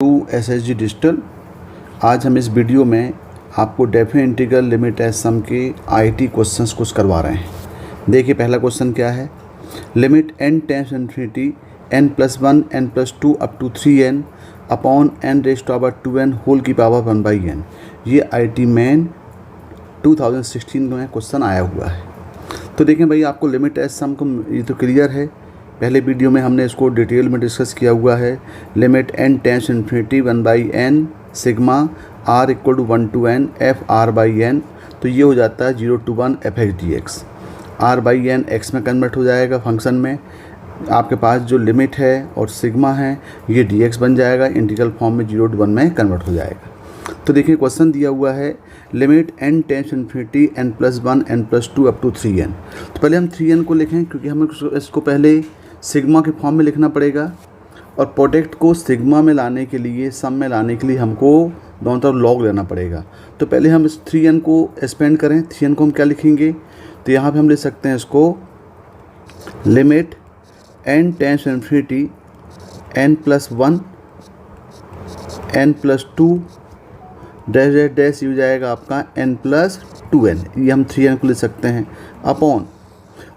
SSG digital. आज हम इस वीडियो में आपको डेफिनेट इंटीग्रल लिमिट एज सम के आईटी क्वेश्चंस कुछ करवा रहे हैं। देखिए पहला क्वेश्चन क्या है, limit n tends infinity n+1 n+2 up to 3n upon n raised to power 2n whole की पावर 1/n। ये आईटी मेन 2016 में क्वेश्चन आया हुआ है। तो देखें भाई, आपको लिमिट एज सम को ये तो क्लियर है, पहले वीडियो में हमने इसको डिटेल में डिस्कस किया हुआ है। Limit n tends infinity 1/n sigma r equal to 1 to n f r/n, तो ये हो जाता है 0 to 1 fx dx। r/n x में कन्वर्ट हो जाएगा फंक्शन में, आपके पास जो लिमिट है और सिग्मा है ये dx बन जाएगा, इंटीग्रल फॉर्म में 0 to 1 में कन्वर्ट हो जाएगा। तो देखिए क्वेश्चन दिया हुआ है limit n tends infinity n+1 n+2 up to 3n। तो पहले हम 3n को लिखें क्योंकि हमें इसको पहले सिग्मा के फॉर्म में लिखना पड़ेगा, और प्रोडक्ट को सिग्मा में लाने के लिए, सम में लाने के लिए हमको दोनों तरफ लॉग लेना पड़ेगा। तो पहले हम इस 3n को एक्सपेंड करें। 3n को हम क्या लिखेंगे, तो यहाँ पे हम लिख सकते हैं इसको limit n tends infinity n+1 n+2 dash dash ये हो जाएगा आपका n+2n, ये हम 3n को लिख सकते हैं अपॉन,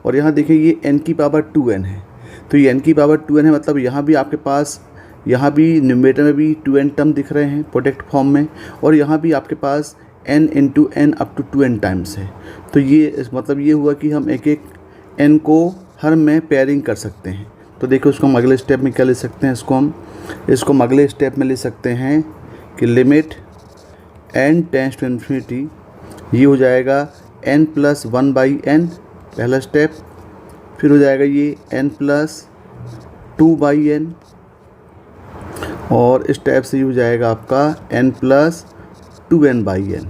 और यहाँ देखिए ये n की पावर 2n है, तो ये n की पावर 2n है, मतलब यहाँ भी आपके पास, यहाँ भी न्यूमरेटर में भी 2n टर्म दिख रहे हैं प्रोडक्ट फॉर्म में, और यहाँ भी आपके पास n into n up to 2n times है। तो ये मतलब ये हुआ कि हम एक एक n को हर में पेयरिंग कर सकते हैं। तो देखो उसको हम अगले स्टेप में क्या ले सकते हैं, इसको हम अगले स्टेप में ले सकते हैं कि limit n tends to infinity, ये हो जाएगा n+1/n पहला स्टेप, फिर हो जाएगा ये n+2/n, और इस टाइप से ये हो जाएगा आपका n+2n/n,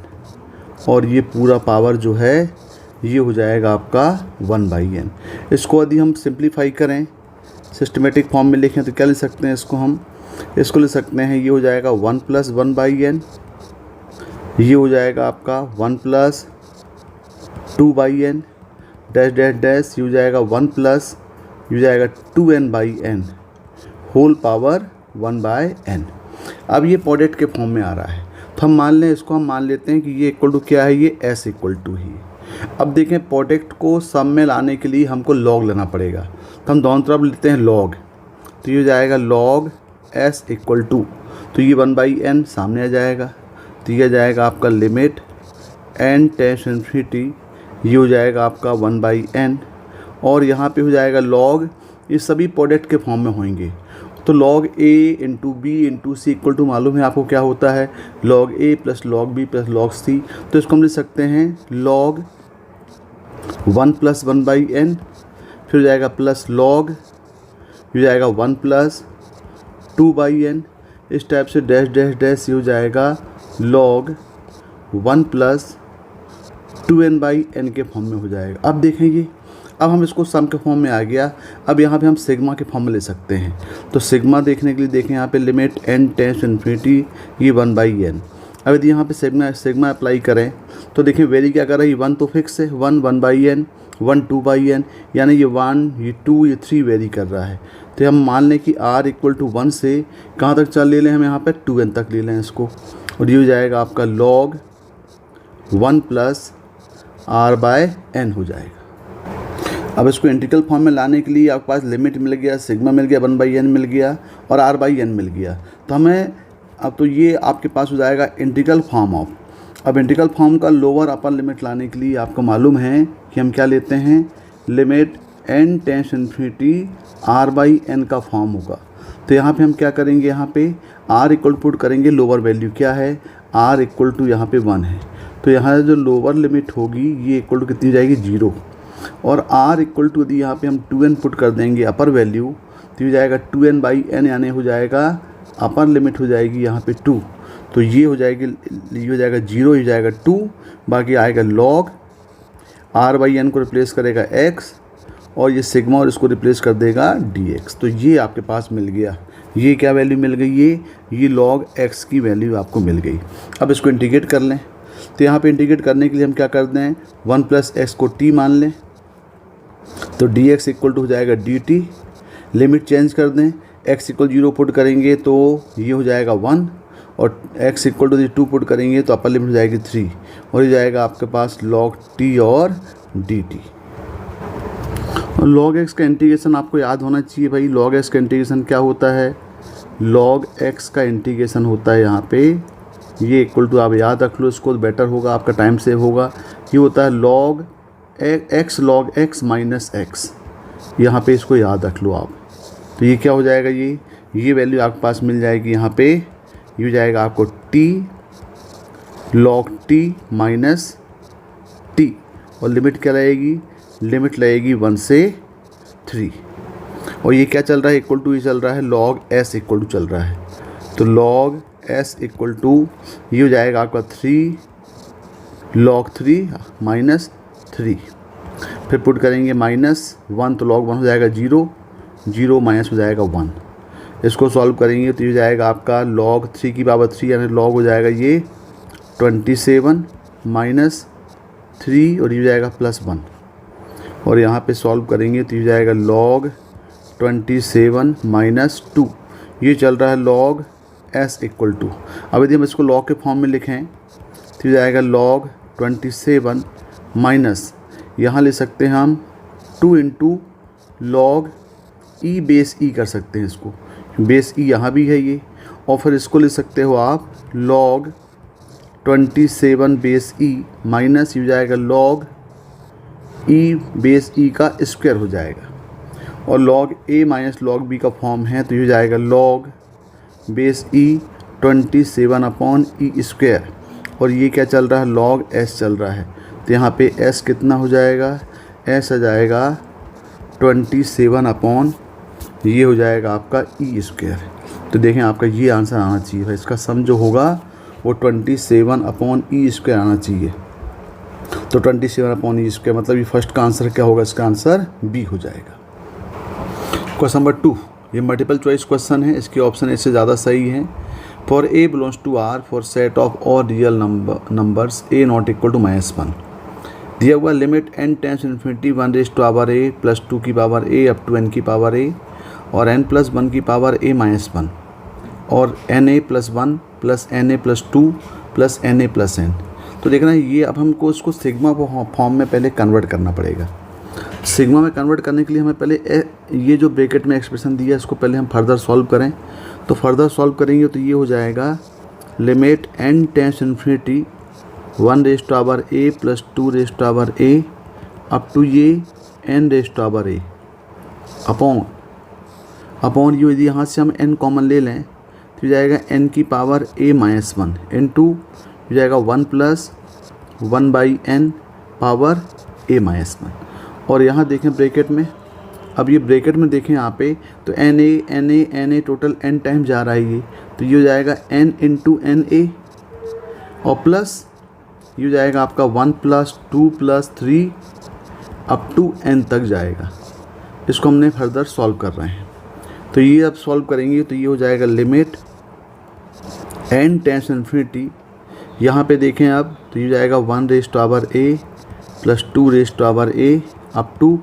और ये पूरा पावर जो है ये हो जाएगा आपका 1/n। इसको यदि हम सिंप्लीफाई करें, सिस्टमेटिक फॉर्म में लिखें तो क्या लिख सकते हैं, इसको लिख सकते हैं, ये हो जाएगा 1+1/n, ये हो जाएगा आपका 1+2/n डैश डैश डैश, ये हो जाएगा 1+ ये हो जाएगा 2n/n होल पावर 1/n। अब ये प्रोडक्ट के फॉर्म में आ रहा है, तो हम मान लें, इसको हम मान लेते हैं कि ये इक्वल टू क्या है, ये s इक्वल टू ही। अब देखें प्रोडक्ट को सम में लाने के लिए हमको लॉग लेना पड़ेगा, तो हम दोनों तरफ लेते हैं लॉग, तो ये हो जाएगा log s इक्वल टू, तो ये 1/n सामने आ जाएगा, तो ये आ जाएगा आपका लिमिट n टेंस इन्फिनिटी, ये हो जाएगा आपका 1/n, और यहाँ पे हो जाएगा log, ये सभी प्रोडक्ट के फॉर्म में होंगे। तो log a into B into C equal to, मालूम है आपको क्या होता है, log a plus log b plus log c। तो इसको हम लिख सकते हैं log 1+1/n, फिर हो जाएगा प्लस log, ये हो जाएगा 1+2/n, इस टाइप से डैश डैश डैश, ये हो जाएगा log 1+2n/n के फॉर्म में हो जाएगा। अब देखें ये, अब हम इसको सम के फॉर्म में आ गया। अब यहाँ पे हम सिग्मा के फॉर्म में ले सकते हैं, तो सिग्मा देखने के लिए देखें यहाँ पे लिमिट n टेंस इन्फिनिटी, ये 1/n। अब यदि यहाँ पे सिग्मा अप्लाई करें तो देखें वेरी क्या कर रहा है, ये 1 तो फिक्स है, 1/n 1 2/n, यानी ये 1 ये 2 ये 3 वेरी कर रहा है। तो हम मान लें कि r इक्वल टू 1 से कहाँ तक चल ले लें, हम यहाँ पर 2n तक ले लें इसको, और ये हो जाएगा आपका log 1+r/n हो जाएगा। अब इसको इंटीग्रल फॉर्म में लाने के लिए आपके पास लिमिट मिल गया, सिग्मा मिल गया, 1/n मिल गया, और r/n मिल गया। तो हमें अब तो ये आपके पास हो जाएगा इंटीग्रल फॉर्म ऑफ। अब इंटीग्रल फॉर्म का लोअर अपर लिमिट लाने के लिए आपको मालूम है कि हम क्या लेते हैं, limit n tends infinity r/n का फॉर्म होगा। तो यहाँ पे हम क्या करेंगे, यहाँ पे r इक्वल पुट करेंगे, लोअर वैल्यू क्या है, r इक्वल टू यहाँ पे 1 है, तो यहाँ जो लोअर लिमिट होगी ये इक्वल टू कितनी हो जाएगी, 0, और r इक्वल टू यदि यहाँ पे हम 2n पुट कर देंगे अपर वैल्यू, तो ये जाएगा 2n/n, यानी हो जाएगा अपर लिमिट हो जाएगी यहाँ पे 2, तो ये हो जाएगी, ये हो जाएगा 0, ये हो जाएगा 2, बाकी आएगा log r/n को रिप्लेस करेगा x, और ये सिग्मा और इसको रिप्लेस कर देगा dx। तो ये आपके पास मिल गया, ये क्या वैल्यू मिल गई, ये log x की वैल्यू आपको मिल गई। अब इसको इंटीग्रेट कर लें, तो यहाँ पे इंटीग्रेट करने के लिए हम क्या कर दें, 1+x को t मान लें, तो dx इक्वल टू हो जाएगा dt, लिमिट चेंज कर दें, x इक्वल 0 पुट करेंगे तो ये हो जाएगा 1, और x इक्वल टू 2 पुट करेंगे तो अपर लिमिट हो जाएगी 3, और ये जाएगा आपके पास log t और dt। log x का इंटीग्रेशन आपको याद होना चाहिए भाई। log x का इंटीग्रेशन क्या होता है? log x का इंटीग्रेशन होता है यहाँ पे, ये इक्वल टू आप याद रख लो इसको तो बेटर होगा, आपका टाइम सेव होगा। ये होता है log x माइनस x, यहाँ पे इसको याद रख लो आप। तो ये क्या हो जाएगा, ये वैल्यू आपके पास मिल जाएगी यहाँ पे, ये हो जाएगा आपको t log t minus t, और लिमिट क्या रहेगी? लिमिट लगेगी 1 से 3, और ये क्या चल रहा है? इक्वल टू ये चल रहा है log s इक्वल टू चल रहा है, तो log s इक्वल टू ये हो जाएगा आपका 3 log 3 माइनस 3, फिर पुट करेंगे -1 तो log 1 हो जाएगा 0, 0 माइनस हो जाएगा 1। इसको सॉल्व करेंगे तो ये हो जाएगा आपका log 3 की पावर 3, यानी log हो जाएगा ये 27 माइनस 3, और ये हो जाएगा +1, और यहाँ पे सॉल्व करेंगे तो ये हो जाएगा log 27 माइनस 2, ये चल रहा है log s इक्वल टू। अब यदि हम इसको log के फॉर्म में लिखें तो ये जाएगा log 27 माइनस, यहाँ ले सकते हैं हम 2 into log e base e कर सकते हैं इसको, बेस e यहाँ भी है ये, और फिर इसको ले सकते हो आप log 27 बेस e माइनस ये हो जाएगा log e बेस e का स्क्वायर हो जाएगा, और log a minus log b का फॉर्म है तो ये हो जाएगा log base e 27 upon e square, और ये क्या चल रहा है? log s चल रहा है, तो यहाँ पे s कितना हो जाएगा? s आ जाएगा 27 अपॉन ये हो जाएगा आपका e स्क्वायर। तो देखें आपका ये आंसर आना चाहिए भाई, इसका सम जो होगा वो 27 अपॉन ई स्क्वायर आना चाहिए। तो 27 अपॉन ई स्क्वायर मतलब ये फर्स्ट का आंसर क्या होगा? इसका आंसर बी हो जाएगा। क्वेश्चन नंबर 2, ये मल्टीपल चॉइस क्वेश्चन है, इसके ऑप्शन इससे ज़्यादा सही है। For A belongs to R for set of all real numbers A not equal to -1, दिया हुआ limit n tends infinity 1 raise to power a plus 2 की power a up to n की पावर a और n plus 1 की power a minus 1 और na plus 1 plus na plus 2 plus na plus n। तो देखना ये अब हमको इसको सिग्मा फॉर्म में पहले कन्वर्ट करना पड़ेगा। सिग्मा में कन्वर्ट करने के लिए हमें पहले ये जो ब्रैकेट में एक्सप्रेशन दिया है इसको पहले हम फर्दर सॉल्व करें। तो फर्दर सॉल्व करेंगे तो ये हो जाएगा limit n tends infinity 1 raise to power a plus 2 raise to power a up to ये n raise to power a upon ये यदि यहाँ से हम n कॉमन ले लें तो हो जाएगा n की पावर a माइनस 1 इंटू हो जाएगा 1 plus 1 by n power a minus 1। और यहाँ देखें ब्रैकेट में, अब ये ब्रैकेट में देखें यहाँ पे तो na टोटल n टाइम जा रहा है ये, तो ये हो जाएगा n इंटू na और प्लस ये हो जाएगा आपका 1 plus 2 plus 3 up to n तक जाएगा। इसको हमने फर्दर सॉल्व कर रहे हैं। तो ये अब सॉल्व करेंगे तो ये हो जाएगा लिमिट n टेंस इन्फिनिटी, यहाँ पे देखें अब तो ये हो जाएगा 1 raise to power a plus 2 raise to power a up to,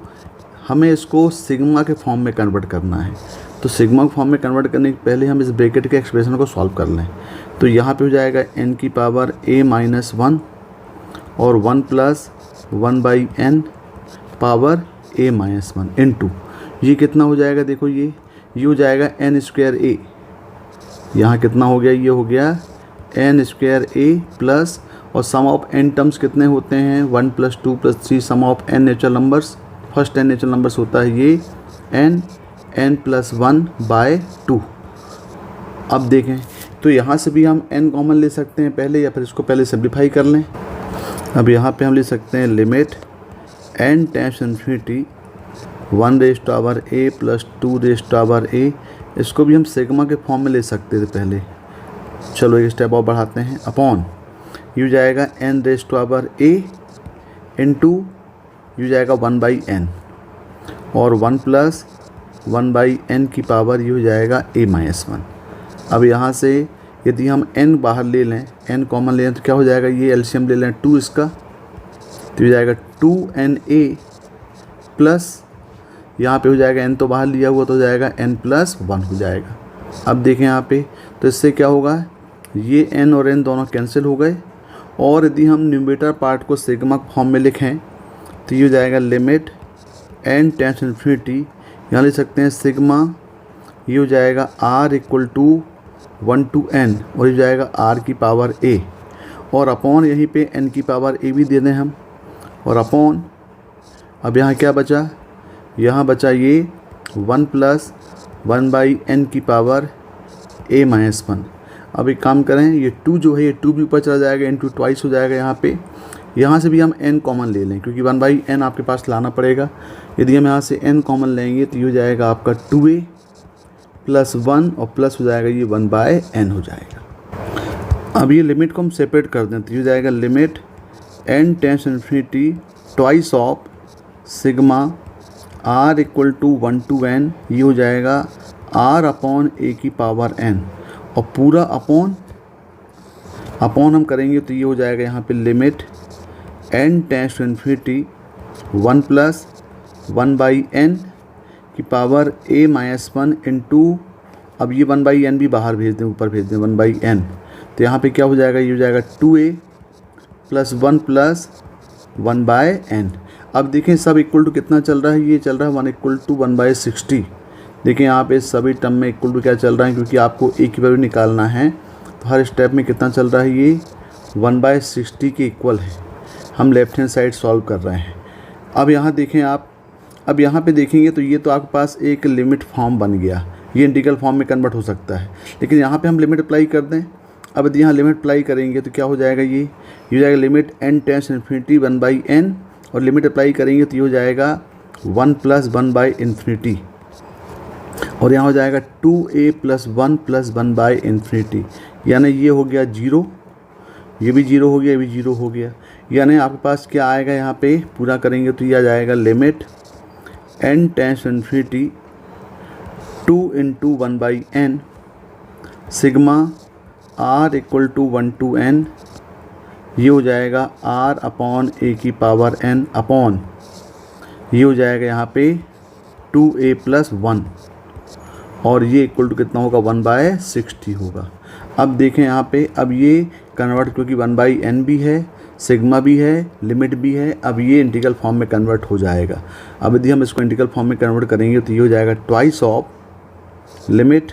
हमें इसको सिग्मा के फॉर्म में कन्वर्ट करना है। तो सिग्मा के फॉर्म में कन्वर्ट करने के पहले हम इस ब्रैकेट के एक्सप्रेशन को सॉल्व कर लें। तो यहाँ पे हो जाएगा n की पावर a माइनस 1 और 1 plus 1 by n power a minus 1 into ये कितना हो जाएगा? देखो ये हो जाएगा n स्क्वायर a, यहाँ कितना हो गया? ये हो गया n स्क्वायर a प्लस और सम ऑफ n टर्म्स कितने होते हैं? 1 plus 2 plus 3 sum of n natural numbers, first n natural numbers होता है ये n प्लस 1 बाय 2। अब देखें तो यहाँ से भी हम n कॉमन ले सकते हैं पहले, या फिर इसको पहले सिंप्लीफाई कर लें। अब यहाँ पे हम ले सकते हैं limit n tends infinity 1 raise to power a plus 2 raise to power a, इसको भी हम सिग्मा के फॉर्म में ले सकते थे पहले। चलो एक स्टेप और बढ़ाते हैं, अपॉन ये हो जाएगा n raise to power a into ये हो जाएगा 1 बाई n और 1 प्लस 1 बाई n की पावर ये हो जाएगा a माइनस 1। अब यहाँ से यदि हम n बाहर ले लें, n कॉमन ले लें तो क्या हो जाएगा? ये एलसीएम ले लें 2 इसका, तो हो जाएगा 2na प्लस यहाँ पे हो जाएगा n तो बाहर लिया हुआ तो हो जाएगा n+1 हो जाएगा। अब देखें यहाँ पे, तो इससे क्या होगा, ये n और n दोनों कैंसिल हो गए। और यदि हम न्यूमरेटर पार्ट को सिग्मा फॉर्म में लिखें तो ये हो जाएगा लिमिट n टेंस इन्फिनिटी, यहाँ लिख सकते हैं सिग्मा, ये हो जाएगा r equal to 1 to n और ये हो जाएगा r की पावर a, और अपॉन यहीं पे n की पावर a भी दे दें हम, और अपॉन अब यहाँ क्या बचा, यहाँ बचा ये 1+1/n की पावर a-1। अब एक काम करें, ये 2 जो है ये 2 भी ऊपर चला जाएगा, इंटू ट्वाइस हो जाएगा यहाँ पे। यहाँ से भी हम n कॉमन ले लें क्योंकि 1/n आपके पास लाना पड़ेगा। यदि हम यहाँ से n कॉमन लेंगे तो ये हो जाएगा आपका 2a + 1 और प्लस हो जाएगा ये 1/n हो जाएगा। अब ये लिमिट को हम सेपरेट कर दें तो ये हो जाएगा limit n tends infinity twice of sigma r equal to 1 to n, ये हो जाएगा r/a की पावर n, और पूरा अपॉन हम करेंगे तो ये हो जाएगा यहाँ पे limit n tends to infinity 1+1/n की पावर a-1 इंटू, अब ये 1/n भी बाहर भेज दें, ऊपर भेज दें 1/n, तो यहाँ पे क्या हो जाएगा, ये हो जाएगा 2a + 1 + 1/n। अब देखें सब इक्वल टू कितना चल रहा है, ये चल रहा है 1 = 1/60। देखें यहाँ पे सभी टर्म में इक्वल टू क्या चल रहा है, क्योंकि आपको एक की वैल्यू निकालना है तो हर स्टेप में कितना चल रहा है, ये 1/60 के इक्वल है। हम लेफ्ट हैंड साइड सॉल्व कर रहे हैं। अब यहाँ देखें आप, अब यहाँ पे देखेंगे तो ये तो आपके पास एक लिमिट फॉर्म बन गया, ये इंटीग्रल फॉर्म में कन्वर्ट हो सकता है, लेकिन यहाँ पे हम लिमिट अप्लाई कर दें। अब यदि यहाँ लिमिट अप्लाई करेंगे तो क्या हो जाएगा, ये हो जाएगा limit n tends infinity 1/n, और लिमिट अप्लाई करेंगे तो ये हो जाएगा 1+1/∞, और यहाँ हो जाएगा 2a + 1 + 1/∞, यानी ये हो गया 0, ये भी 0 हो गया, ये भी 0 हो गया। यानी आपके पास क्या आएगा, यहाँ पे पूरा करेंगे तो ये आ जाएगा limit n tends infinity 2 × 1/n sigma r equal to 1 to n, ये हो जाएगा r/a की पावर n अपॉन, ये हो जाएगा यहाँ पे 2a + 1, और ये इक्वल टू कितना होगा, 1/60 होगा। अब देखें यहाँ पे, अब ये कन्वर्ट, क्योंकि 1/n भी है, सिग्मा भी है, लिमिट भी है, अब ये इंटीग्रल फॉर्म में कन्वर्ट हो जाएगा। अब यदि हम इसको इंटीग्रल फॉर्म में कन्वर्ट करेंगे तो ये हो जाएगा ट्वाइस ऑफ लिमिट,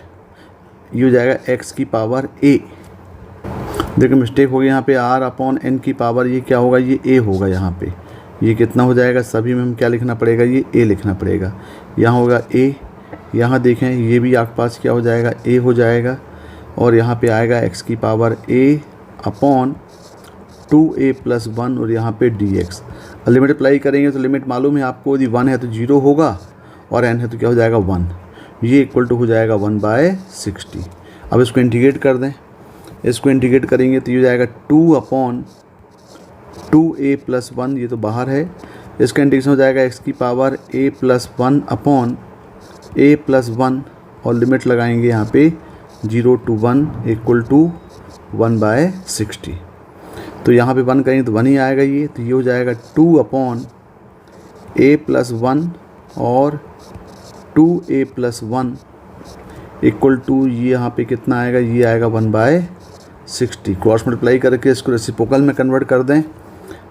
ये हो जाएगा x की पावर a। देखिए मिस्टेक हो गई यहाँ पे, r/n की पावर, ये क्या होगा, ये a होगा। यहाँ पे ये कितना हो जाएगा, सभी में हम क्या लिखना पड़ेगा, ये a लिखना पड़ेगा। यहाँ होगा a, यहाँ देखें ये भी आपके पास क्या हो जाएगा, a हो जाएगा, और यहाँ पे आएगा x की पावर a अपॉन 2a + 1, और यहाँ पे dx। लिमिट अप्लाई करेंगे तो लिमिट मालूम है आपको, यदि 1 है तो 0 होगा, और n है तो क्या हो जाएगा 1, ये इक्वल टू हो जाएगा 1/60। अब इसको इंटीग्रेट कर दें, इसको इंटीग्रेट करेंगे तो ये हो जाएगा 2/2a + 1, ये तो बाहर है, इसका इंटीग्रेशन हो जाएगा x की पावर a + 1 अपॉन a + 1, और लिमिट लगाएंगे यहाँ पे 0 to 1 इक्वल टू 1/60। तो यहाँ पे 1 करेंगे तो 1 ही आएगा ये, तो ये हो जाएगा 2/a + 1 और 2a + 1 इक्वल टू, ये यहाँ पे कितना आएगा, ये आएगा 1/60। क्रॉस मल्टीप्लाई करके इसको रेसिप्रोकल में कन्वर्ट कर दें,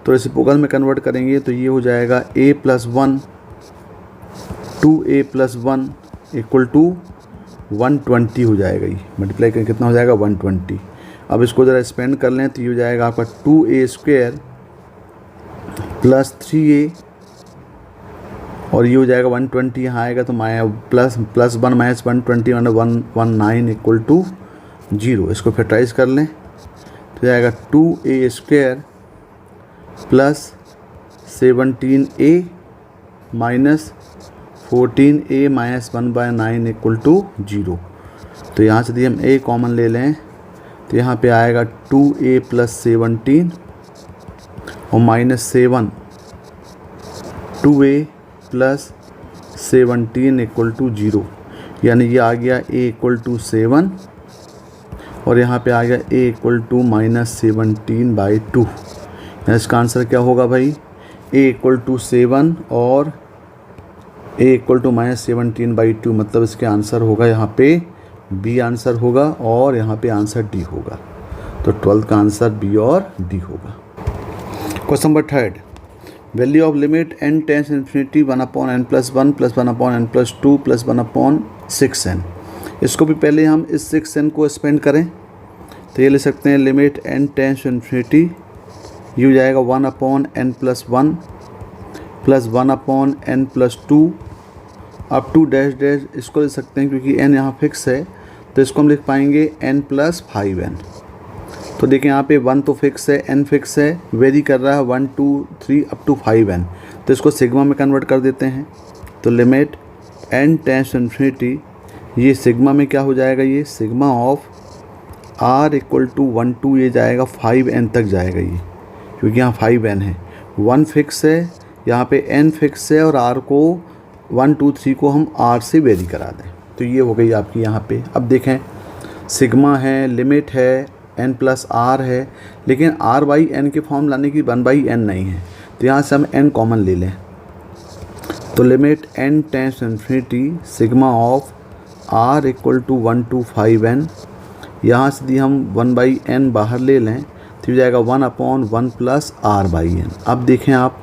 तो रेसिप्रोकल में कन्वर्ट करेंगे तो ये हो जाएगा a + 1 2a + 1 इक्वल टू 120 हो जाएगा। ये मल्टीप्लाई करके कितना हो जाएगा, 120। अब इसको ज़रा एक्सपेंड कर लें तो ये हो जाएगा आपका 2a² + 3a, और ये हो जाएगा 120, यहाँ आएगा तो +1 - 120 माने 119 इक्वल टू 0। इसको फैक्टराइज कर लें तो जाएगा 2a² + 17a - 14a - 1/9 equal to 0। तो यहाँ से यदि हम a कॉमन ले लें तो यहाँ पे आएगा 2a + 17 और -7, 2a + 17 इक्वल टू 0, यानी ये आ गया a इक्वल टू 7, और यहाँ पे आ गया a इक्वल टू -17/2। इसका आंसर क्या होगा भाई, a इक्वल टू 7 और ए इक्वल टू -17/2, मतलब इसके आंसर होगा यहाँ पे बी आंसर होगा और यहाँ पे आंसर डी होगा। तो 12th का आंसर बी और डी होगा। Question number 3, value of limit n tends infinity 1/n + 1 + 1/n + 2 + 1/6n। इसको भी पहले हम इस 6n को एक्सपेंड करें तो ये ले सकते हैं लिमिट n टेंस इन्फिनिटी, ये हो जाएगा 1/n + 1 + 1/n + 2 up to dash dash. इसको ले सकते हैं क्योंकि n यहाँ फिक्स है तो इसको हम लिख पाएंगे n + 5n। तो देखिए यहाँ पे 1 तो फिक्स है, n फिक्स है, वेरी कर रहा है 1 2 3 अप टू 5n। तो इसको सिग्मा में कन्वर्ट कर देते हैं। तो लिमिट n टेंस इन्फिनिटी, ये सिग्मा में क्या हो जाएगा, ये sigma of r equal to 1 2 ये जाएगा 5n तक जाएगा ये, क्योंकि यहाँ 5n है, 1 फिक्स है, यहाँ पे n फिक्स है और r को 1 2 3 को हम r से वेरी करा दें। तो ये हो गई आपकी यहाँ पे। अब देखें सिग्मा है, लिमिट है, n + r है, लेकिन r/n के फॉर्म लाने की 1/n नहीं है, तो यहाँ से हम n कॉमन ले लें। तो limit n tends infinity sigma of r equal to 1 2 5n, यहाँ से यदि हम 1/n बाहर ले लें तो हो जाएगा 1/1 + r/n। अब देखें आप,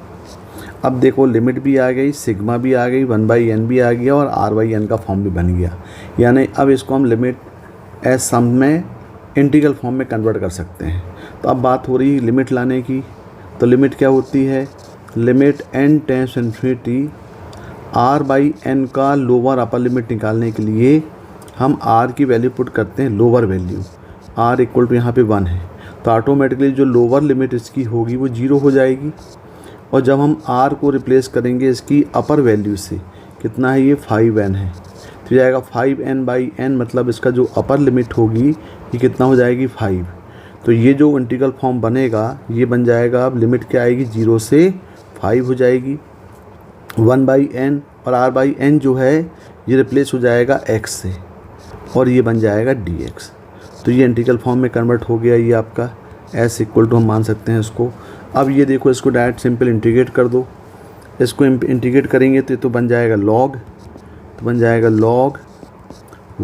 अब देखो लिमिट भी आ गई, सिग्मा भी आ गई, 1/n भी आ गया और r/n का फॉर्म भी बन गया। यानी अब इसको हम लिमिट एज सम में इंटीग्रल फॉर्म में कन्वर्ट कर सकते हैं। तो अब बात हो रही है लिमिट लाने की। तो लिमिट क्या होती है, limit n tends infinity r/n का लोअर अपर लिमिट निकालने के लिए हम r की वैल्यू पुट करते हैं, lower value r equal to यहाँ पे 1 है, तो ऑटोमेटिकली जो लोअर लिमिट इसकी होगी वो 0 हो जाएगी। और जब हम r को रिप्लेस करेंगे इसकी अपर वैल्यू से, कितना है ये 5n है, तो जाएगा 5n/n, मतलब इसका जो अपर लिमिट होगी ये कितना हो जाएगी 5। तो ये जो इंटीग्रल फॉर्म बनेगा ये बन जाएगा, अब लिमिट क्या आएगी 0 से 5 हो जाएगी, 1/n और r/n जो है ये रिप्लेस हो जाएगा x से और ये बन जाएगा dx। तो ये इंटीग्रल फॉर्म में कन्वर्ट हो गया ये आपका, s इक्वल टू हम मान सकते हैं इसको। अब ये देखो इसको डायरेक्ट सिंपल इंटीग्रेट कर दो, इसको इंटीग्रेट करेंगे तो ये तो बन जाएगा log, तो बन जाएगा log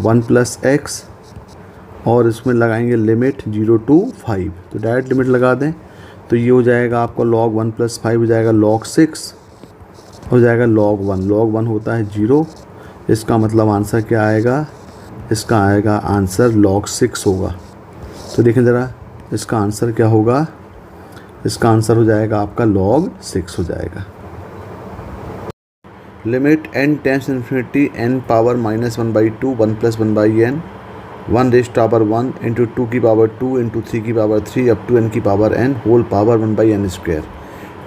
1 + x और इसमें लगाएंगे लिमिट 0 to 5, तो डायरेक्ट लिमिट लगा दें तो ये हो जाएगा आपका log 1 + 5 हो जाएगा log 6, हो जाएगा log 1। log 1 होता है 0, इसका मतलब आंसर क्या आएगा, इसका आएगा आंसर log 6 होगा। तो देखें ज़रा इसका आंसर क्या होगा, इसका आंसर हो जाएगा आपका log 6 हो जाएगा। Limit n tends infinity n power -1/2 1 + 1/n 1 raise to power 1 into 2 की पावर 2 इंटू 3 की पावर 3 अप टू n की power n whole power 1/n²।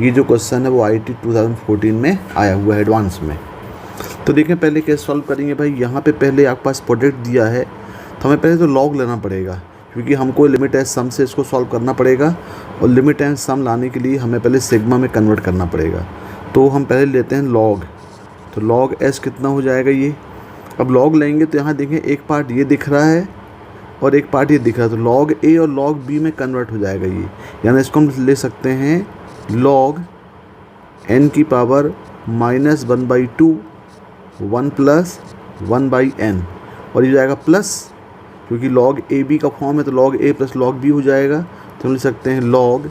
ये जो क्वेश्चन है वो IIT 2014 में आया हुआ है एडवांस में। तो देखें पहले कैसे सॉल्व करेंगे भाई, यहाँ पे पहले आपके पास प्रोडक्ट दिया है तो हमें पहले तो लॉग लेना पड़ेगा, क्योंकि हमको लिमिट एज सम से इसको सॉल्व करना पड़ेगा और लिमिट एज सम लाने के लिए हमें पहले सिग्मा में कन्वर्ट करना पड़ेगा। तो हम पहले लेते हैं लॉग, तो लॉग एस कितना हो जाएगा ये। अब लॉग लेंगे तो यहाँ देखें एक पार्ट ये दिख रहा है और एक पार्ट ये दिख रहा है, तो लॉग ए और लॉग बी में कन्वर्ट हो जाएगा ये। यानी इसको हम ले सकते हैं लॉग n की पावर -1/2 1 + 1/n और ये जाएगा प्लस, क्योंकि log ए बी का फॉर्म है तो log a + log b हो जाएगा। तो हम ले सकते हैं log,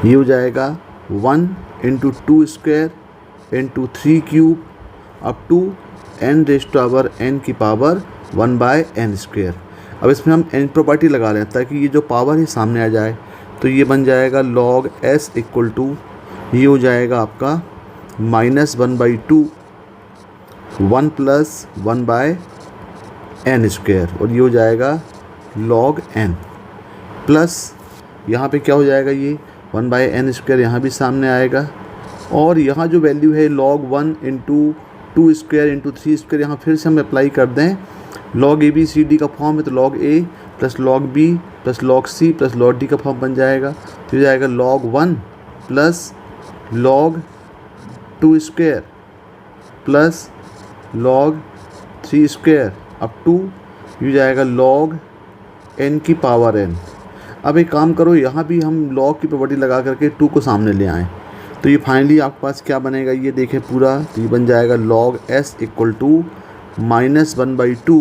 ये हो जाएगा 1 × 2² × 3³ up to n raise to power n की पावर 1/n²। अब इसमें हम n प्रॉपर्टी लगा लें ताकि ये जो पावर है सामने आ जाए। तो ये बन जाएगा log s इक्वल टू, ये हो जाएगा आपका -1/2 1 + 1/n² और ये हो जाएगा log n प्लस यहाँ पे क्या हो जाएगा ये 1/n² यहाँ भी सामने आएगा। और यहाँ जो वैल्यू है log 1 × 2² × 3² यहाँ फिर से हम अप्लाई कर दें, log a b c d का फॉर्म है तो log a + log b + log c + log d का फॉर्म बन जाएगा। तो ये जाएगा log 1 + log 2² + log 3² up to ये जाएगा log n की पावर n। अब एक काम करो, यहाँ भी हम log की प्रॉपर्टी लगा करके 2 को सामने ले आएँ तो ये फाइनली आपके पास क्या बनेगा, ये देखें पूरा, तो ये बन जाएगा log s equal to -1/2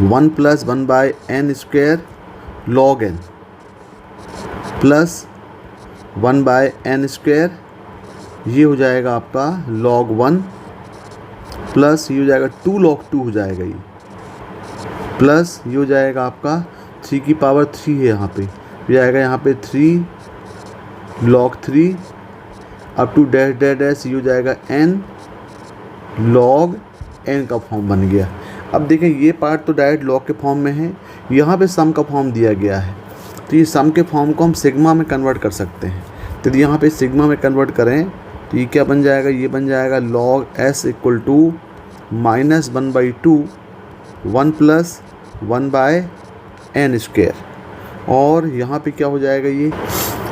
1 + 1/n square log n plus 1/n square, ये हो जाएगा आपका log 1 प्लस ये हो जाएगा 2 log 2 हो जाएगा ये, प्लस ये हो जाएगा आपका 3 की पावर 3 है यहाँ पे, ये आएगा यहाँ पे 3 log 3 up to dash dash dash, ये हो जाएगा n log n का फॉर्म बन गया। अब देखें ये पार्ट तो डायरेक्ट लॉग के फॉर्म में है, यहाँ पे सम का फॉर्म दिया गया है, तो ये सम के फॉर्म को हम सिग्मा में कन्वर्ट कर सकते हैं। तो यहाँ पे सिग्मा में कन्वर्ट करें तो ये क्या बन जाएगा, ये बन जाएगा log s equal to -1/2 1 + 1/n square, और यहाँ पे क्या हो जाएगा, ये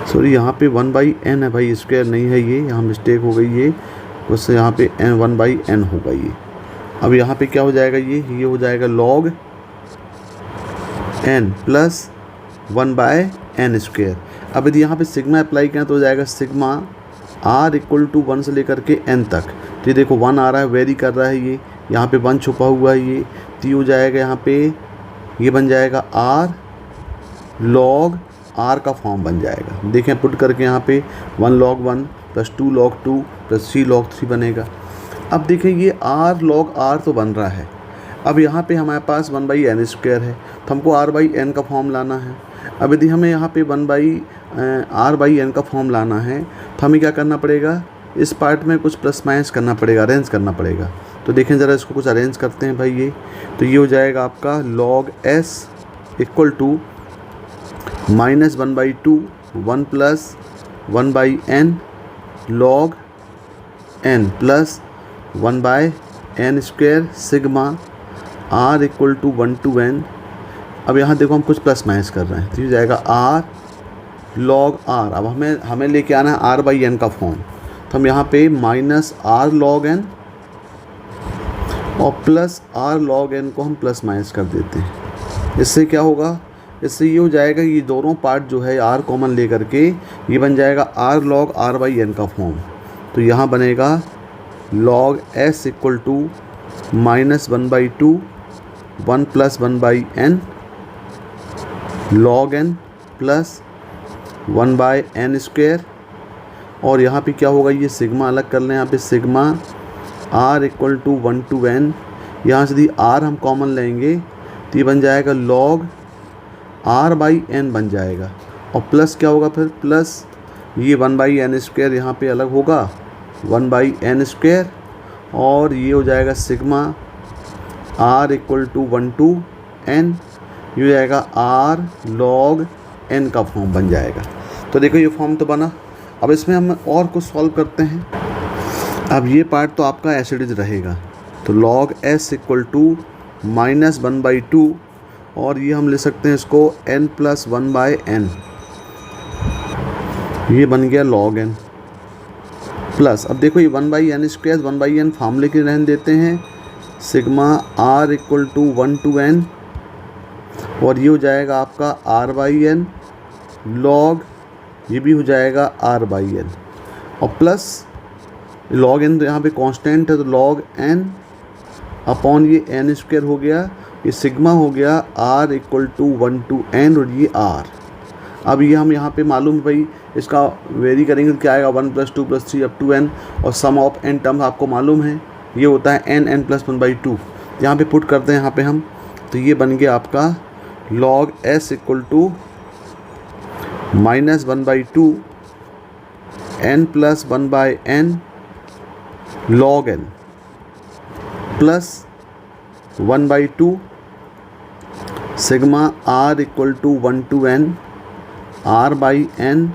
सॉरी यहाँ पे 1/n है भाई, स्क्वायर नहीं है ये, यहाँ मिस्टेक हो गई ये, उससे यहाँ पे 1/n होगा ये। अब यहाँ पे क्या हो जाएगा, ये हो जाएगा log n plus 1/n square. अब यदि यहाँ पे सिग्मा अप्लाई करें तो हो जाएगा सिग्मा r इक्वल टू 1 से लेकर के n तक। तो ये देखो 1 आ रहा है, वेरी कर रहा है ये, यहाँ पे 1 छुपा हुआ है ये, तो ये हो जाएगा यहाँ पे, ये बन जाएगा r log r का फॉर्म बन जाएगा। देखें पुट करके यहाँ पे 1 log 1 plus 2 log 2 plus 3 log 3 बनेगा। अब देखें ये r log r तो बन रहा है, अब यहाँ पे हमारे पास 1/n स्क्वायर है, तो हमको r/n का फॉर्म लाना है। अब यदि हमें यहाँ पे r/n का फॉर्म लाना है तो हमें क्या करना पड़ेगा, इस पार्ट में कुछ प्लस माइनस करना पड़ेगा, अरेंज करना पड़ेगा। तो देखें ज़रा इसको कुछ अरेंज करते हैं भाई ये, तो ये हो जाएगा आपका log s equal to -1/2 1 + 1/n log n plus 1/n square sigma r equal to 1 to n। अब यहाँ देखो हम कुछ प्लस माइनस कर रहे हैं, तो ये जाएगा r log r। अब हमें लेके आना है r/n का फॉर्म, तो हम यहाँ पे -r log n और प्लस r log n को हम प्लस माइनस कर देते हैं। इससे क्या होगा, इससे ये हो जाएगा, ये दोनों पार्ट जो है r कॉमन लेकर के ये बन जाएगा r log r/n का फॉर्म। तो यहाँ बनेगा log s equal to -1/2 1 + 1/n log n plus 1/n square, और यहाँ पे क्या होगा, ये सिग्मा अलग कर लें, यहाँ पे sigma r equal to 1 to n, यहाँ से यदि r हम कॉमन लेंगे तो ये बन जाएगा log r/n बन जाएगा, और प्लस क्या होगा फिर, प्लस ये 1/n स्क्वायर यहाँ पे अलग होगा 1/n स्क्वायर, और ये हो जाएगा sigma r equal to 1 to n, ये हो जाएगा r log n का फॉर्म बन जाएगा। तो देखो ये फॉर्म तो बना। अब इसमें हम और कुछ सॉल्व करते हैं। अब ये पार्ट तो आपका एसिडिज रहेगा, तो log s इक्वल टू -1/2, और ये हम ले सकते हैं इसको n + 1/n, ये बन गया log n प्लस, अब देखो ये 1/n स्क्वायर 1/n फार्मूले के रहने देते हैं, sigma r equal to 1 to n, और ये हो जाएगा आपका r/n log, ये भी हो जाएगा r/n, और प्लस log n तो यहाँ पे कांस्टेंट है, तो log n अपॉन ये n स्क्वायर हो गया, ये सिग्मा हो गया r equal to 1 to n, और ये r। अब ये हम यहाँ पे मालूम है भाई, इसका वेरी करेंगे तो क्या आएगा 1 + 2 + 3 अप टू n, और सम ऑफ n टर्म्स आपको मालूम है ये होता है n + 1/2। यहाँ पे पुट करते हैं यहाँ पे हम, तो ये बन गया आपका log s equal to -1/2 n + 1/n log n plus 1/2 sigma r equal to 1 to n r/n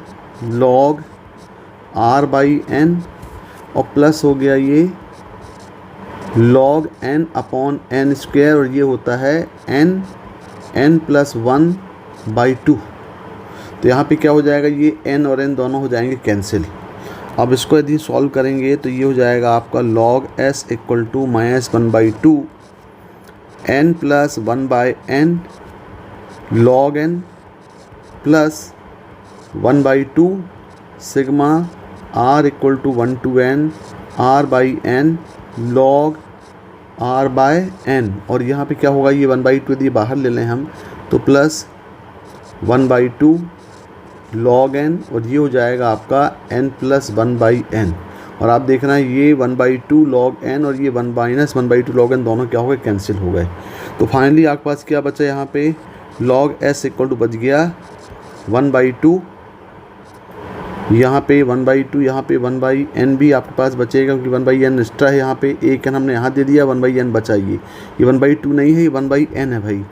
log r/n, और प्लस हो गया ये log n upon n square, और ये होता है n + 1/2। तो यहाँ पे क्या हो जाएगा, ये n और n दोनों हो जाएंगे कैंसिल। अब इसको यदि सॉल्व करेंगे तो ये हो जाएगा आपका log s equal to -1/2 n + 1/n log n plus 1/2 sigma R equal to 1 to n R by N log R by N, और यहाँ पे क्या होगा, ये 1/2 यदि बाहर ले लें हम तो प्लस 1/2 लॉग एन, और ये हो जाएगा आपका n प्लस 1/n। और आप देख रहे हैं ये 1/2 लॉग एन और ये 1-1/2 लॉग एन दोनों क्या हो गए, कैंसिल हो गए। तो फाइनली आपके पास क्या बचा यहाँ पे, लॉग एस इक्वल टू बच गया 1/2, यहाँ पे 1/2, यहाँ पे 1/n भी आपके पास बचेगा क्योंकि 1/n एक्स्ट्रा है, यहाँ पे एक n हमने यहाँ दे दिया, 1/n बचा ये 1/2 नहीं है, ये 1/n है भाई।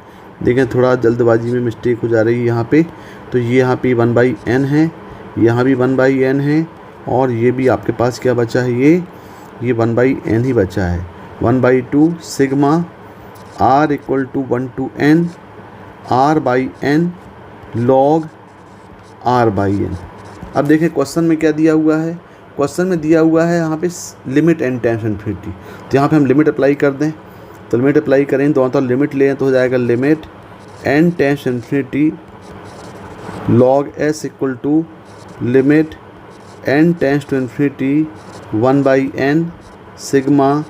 देखें थोड़ा जल्दबाजी में मिस्टेक हो जा रही है यहाँ पे, तो ये यहाँ पे 1/n है, यहाँ भी 1/n है, और ये भी आपके पास क्या बचा है, ये 1/n ही बचा है। 1/2 sigma r equal to 1 to n r by N log r by N. अब देखें क्वेश्चन में क्या दिया हुआ है, क्वेश्चन में दिया हुआ है यहाँ पे लिमिट n टेंस इन्फिनिटी, तो यहाँ पे हम लिमिट अप्लाई कर दें, तो लिमिट अप्लाई करें दोनों तरफ लिमिट लें तो हो जाएगा limit n tends infinity log s equal to limit n tends to infinity 1/n sigma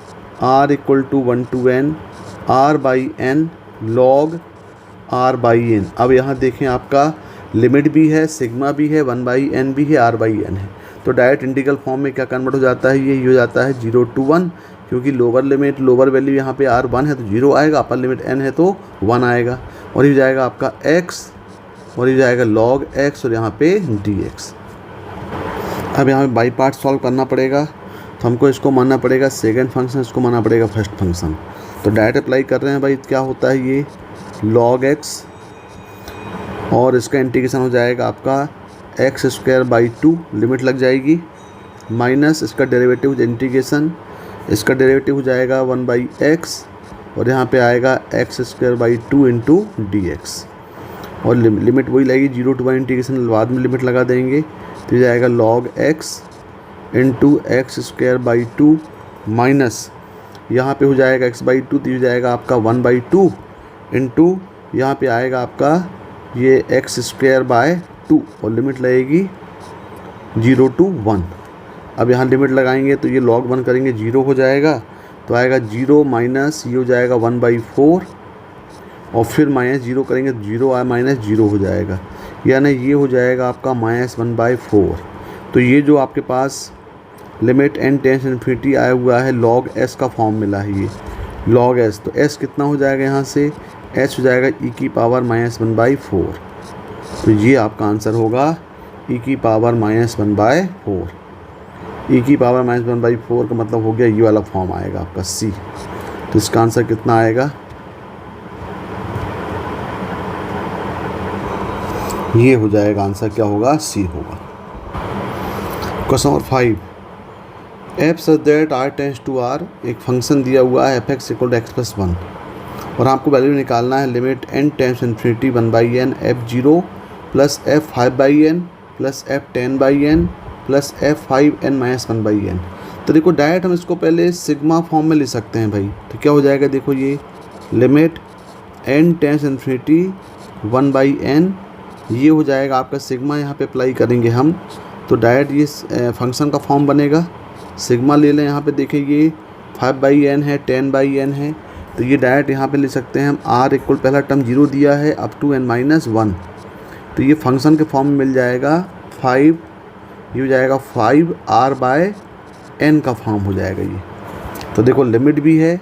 r equal to 1 to n r by N log r by N. अब यहाँ देखें आपका लिमिट भी है, सिग्मा भी है, 1/n भी है, r बाई एन है, तो डायरेक्ट इंटीग्रल फॉर्म में क्या कन्वर्ट हो जाता है, ये हो जाता है 0 to 1, क्योंकि लोअर लिमिट लोअर वैल्यू यहाँ पे r 1 है तो 0 आएगा, अपर लिमिट n है तो 1 आएगा, और ये जाएगा आपका x, और ये जाएगा log x, और यहाँ पे dx। अब यहाँ पे बाई पार्ट सॉल्व करना पड़ेगा, तो हमको इसको मानना पड़ेगा सेकंड फंक्शन, इसको मानना पड़ेगा फर्स्ट फंक्शन। तो डायरेक्ट अप्लाई कर रहे हैं भाई, क्या होता है ये log x, और इसका इंटीग्रेशन हो जाएगा आपका x²/2 लिमिट लग जाएगी, माइनस इसका डेरिवेटिव इंटीग्रेशन, इसका डेरिवेटिव हो जाएगा 1/x, और यहाँ पे आएगा x²/2 इंटू dx, और लिमिट वही लगेगी 0 to 1 इंटीग्रेशन बाद में लिमिट लगा देंगे, तो ये जाएगा log x into x²/2 minus यहाँ पे हो जाएगा x/2, तो ये जाएगा आपका 1/2 इंटू यहाँ पे आएगा आपका ये x²/2, और लिमिट लगेगी 0 to 1। अब यहाँ लिमिट लगाएंगे तो ये log 1 करेंगे 0 हो जाएगा, तो आएगा 0 माइनस ये हो जाएगा 1/4, और फिर माइनस 0 करेंगे तो 0 आया माइनस 0 हो जाएगा, यानी ये हो जाएगा आपका -1/4। तो ये जो आपके पास लिमिट n टेंस इन्फिनिटी आया हुआ है log s का फॉर्म मिला है, ये log s, तो s कितना हो जाएगा यहाँ से, h हो जाएगा e की पावर -1/4, तो ये आपका आंसर होगा e की पावर -1/4। e की पावर -1/4 का मतलब हो गया ये वाला फॉर्म आएगा आपका c, तो इसका आंसर कितना आएगा, ये हो जाएगा आंसर, क्या होगा, c होगा। Question number 5, f such that r tends to r, एक फंक्शन दिया हुआ है f(x) = x+1, और आपको वैल्यू निकालना है limit n tends infinity 1/n f0 plus f5/n plus f10/n plus f5n-1/n। तो देखो डायरेक्ट हम इसको पहले सिग्मा फॉर्म में ले सकते हैं भाई, तो क्या हो जाएगा, देखो ये limit n tends infinity 1/n, ये हो जाएगा आपका सिग्मा, यहाँ पे अप्लाई करेंगे हम तो डायरेक्ट ये फंक्शन का फॉर्म बनेगा। सिग्मा ले लें, यहाँ पे देखिए ये 5/n है, 10/n है, तो ये डायरेक्ट यहाँ पे ले सकते हैं हम r इक्वल, पहला टर्म 0 दिया है अप टू n-1, तो ये फंक्शन के फॉर्म में मिल जाएगा 5, ये हो जाएगा 5r/n का फॉर्म हो जाएगा ये। तो देखो लिमिट भी है,